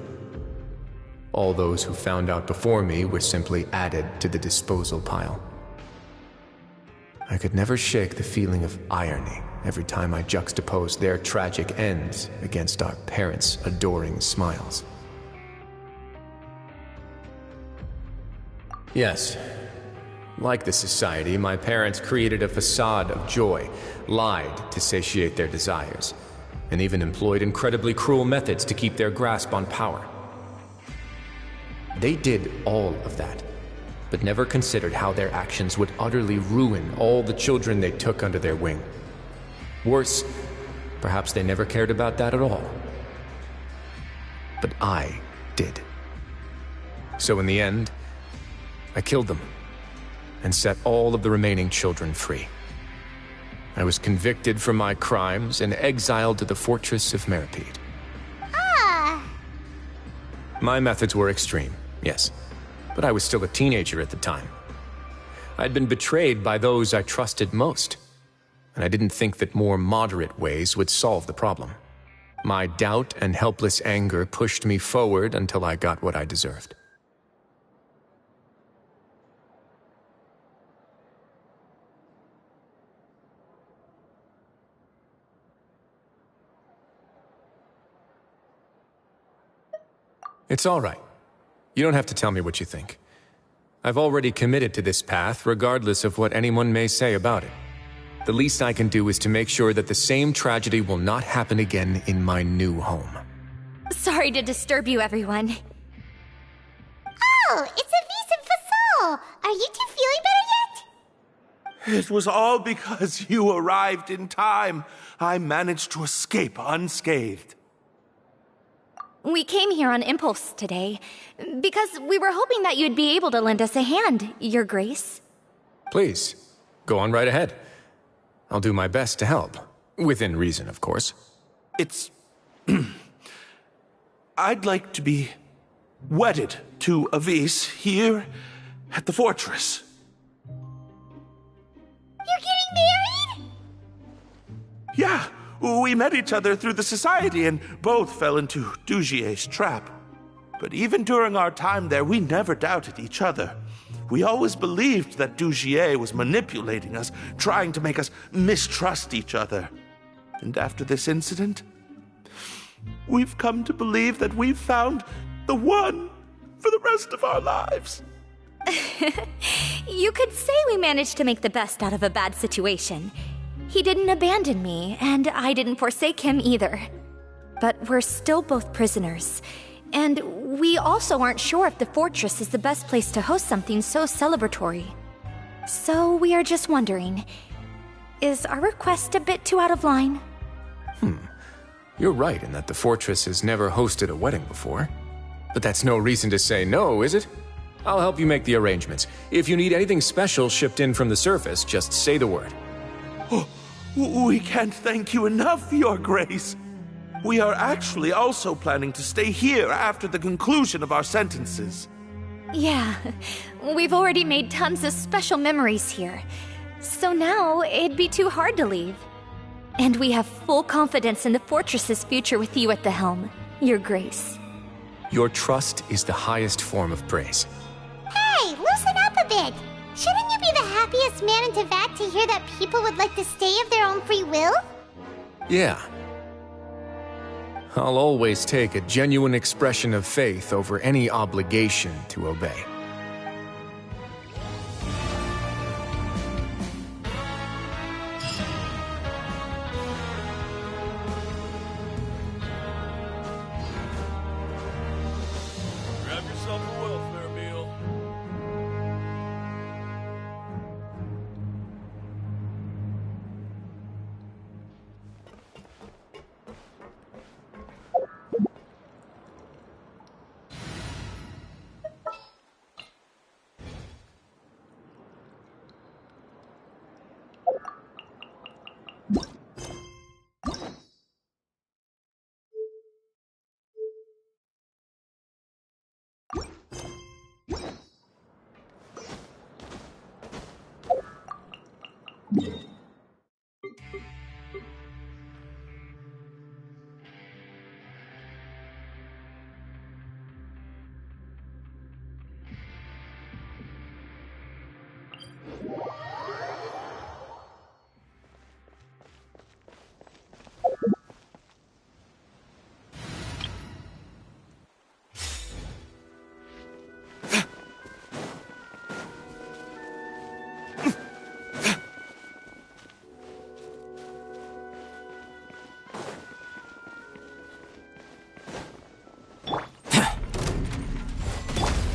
Speaker 6: All those who found out before me were simply added to the disposal pile. I could never shake the feeling of irony every time I juxtaposed their tragic ends against our parents' adoring smiles. Yes, like the society, my parents created a facade of joy, lied to satiate their desires, and even employed incredibly cruel methods to keep their grasp on power. They did all of that, but never considered how their actions would utterly ruin all the children they took under their wing. Worse, perhaps they never cared about that at all. But I did. So in the end, I killed them and set all of the remaining children free. I was convicted for my crimes and exiled to the fortress of Meripede. My methods were extreme, yes, but I was still a teenager at the time. I'd been betrayed by those I trusted most, and I didn't think that more moderate ways would solve the problem. My doubt and helpless anger pushed me forward until I got what I deserved. It's all right. You don't have to tell me what you think. I've already committed to this path, regardless of what anyone may say about it. The least I can do is to make sure that the same tragedy will not happen again in my new home.
Speaker 14: Sorry to disturb you, everyone.
Speaker 3: Oh, it's a Visum Fasol! Are you two feeling better yet?
Speaker 5: It was all because you arrived in time. I managed to escape unscathed.
Speaker 14: We came here on impulse today, because we were hoping that you'd be able to lend us a hand, Your Grace.
Speaker 6: Please, go on right ahead. I'll do my best to help. Within reason, of course.
Speaker 5: It's... I'd like to be wedded to Avis here at the fortress.
Speaker 3: You're getting married?
Speaker 5: Yeah, we met each other through the society and both fell into Dugier's trap. But even during our time there, we never doubted each other. We always believed that Dugier was manipulating us, trying to make us mistrust each other. And after this incident, we've come to believe that we've found the one for the rest of our lives.
Speaker 14: You could say we managed to make the best out of a bad situation. He didn't abandon me, and I didn't forsake him either. But we're still both prisoners. And we also aren't sure if the fortress is the best place to host something so celebratory. So we are just wondering, is our request a bit too out of line?
Speaker 6: You're right in that the fortress has never hosted a wedding before. But that's no reason to say no, is it? I'll help you make the arrangements. If you need anything special shipped in from the surface, just say the word.
Speaker 5: Oh, we can't thank you enough, Your Grace. We are actually also planning to stay here after the conclusion of our sentences.
Speaker 14: Yeah, we've already made tons of special memories here. So now it'd be too hard to leave. And we have full confidence in the fortress's future with you at the helm, Your Grace.
Speaker 6: Your trust is the highest form of praise.
Speaker 3: Hey, loosen up a bit. Shouldn't you be the happiest man in Teyvat to hear that people would like to stay of their own free will?
Speaker 6: Yeah. I'll always take a genuine expression of faith over any obligation to obey.
Speaker 7: Grab yourself a welfare meal.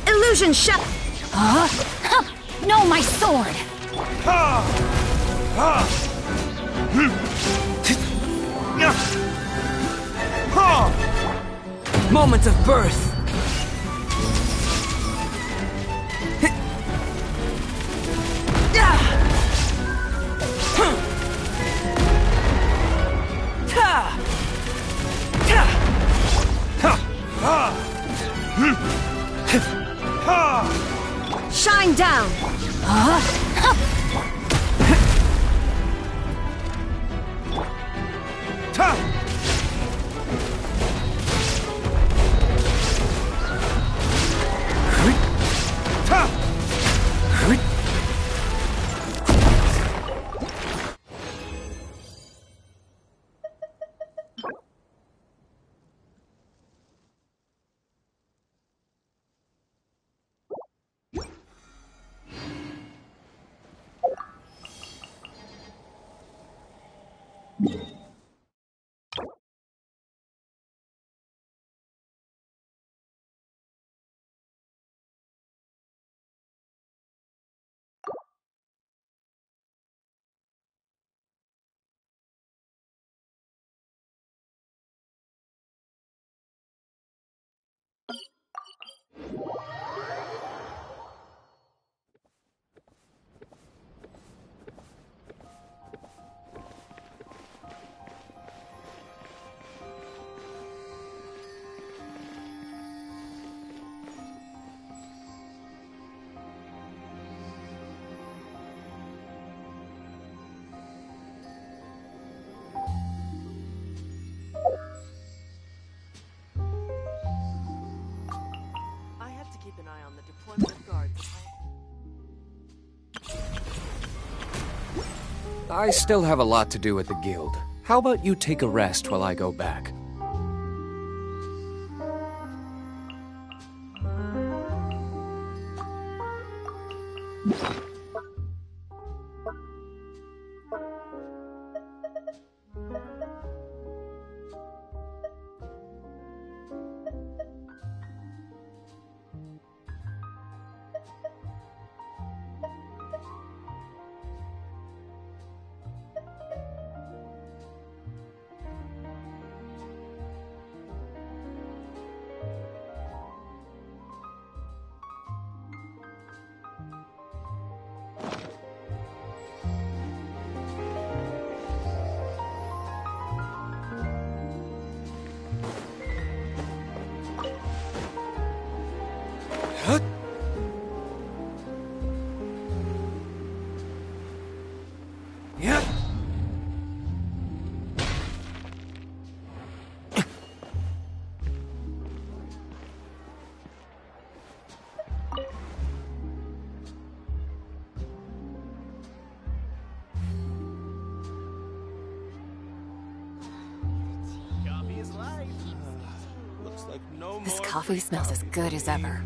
Speaker 19: Illusion shut. No, my sword.
Speaker 20: Moment of birth.
Speaker 19: Shine down.
Speaker 21: I still have a lot to do at the guild. How about you take a rest while I go back?
Speaker 22: This coffee smells as good as ever.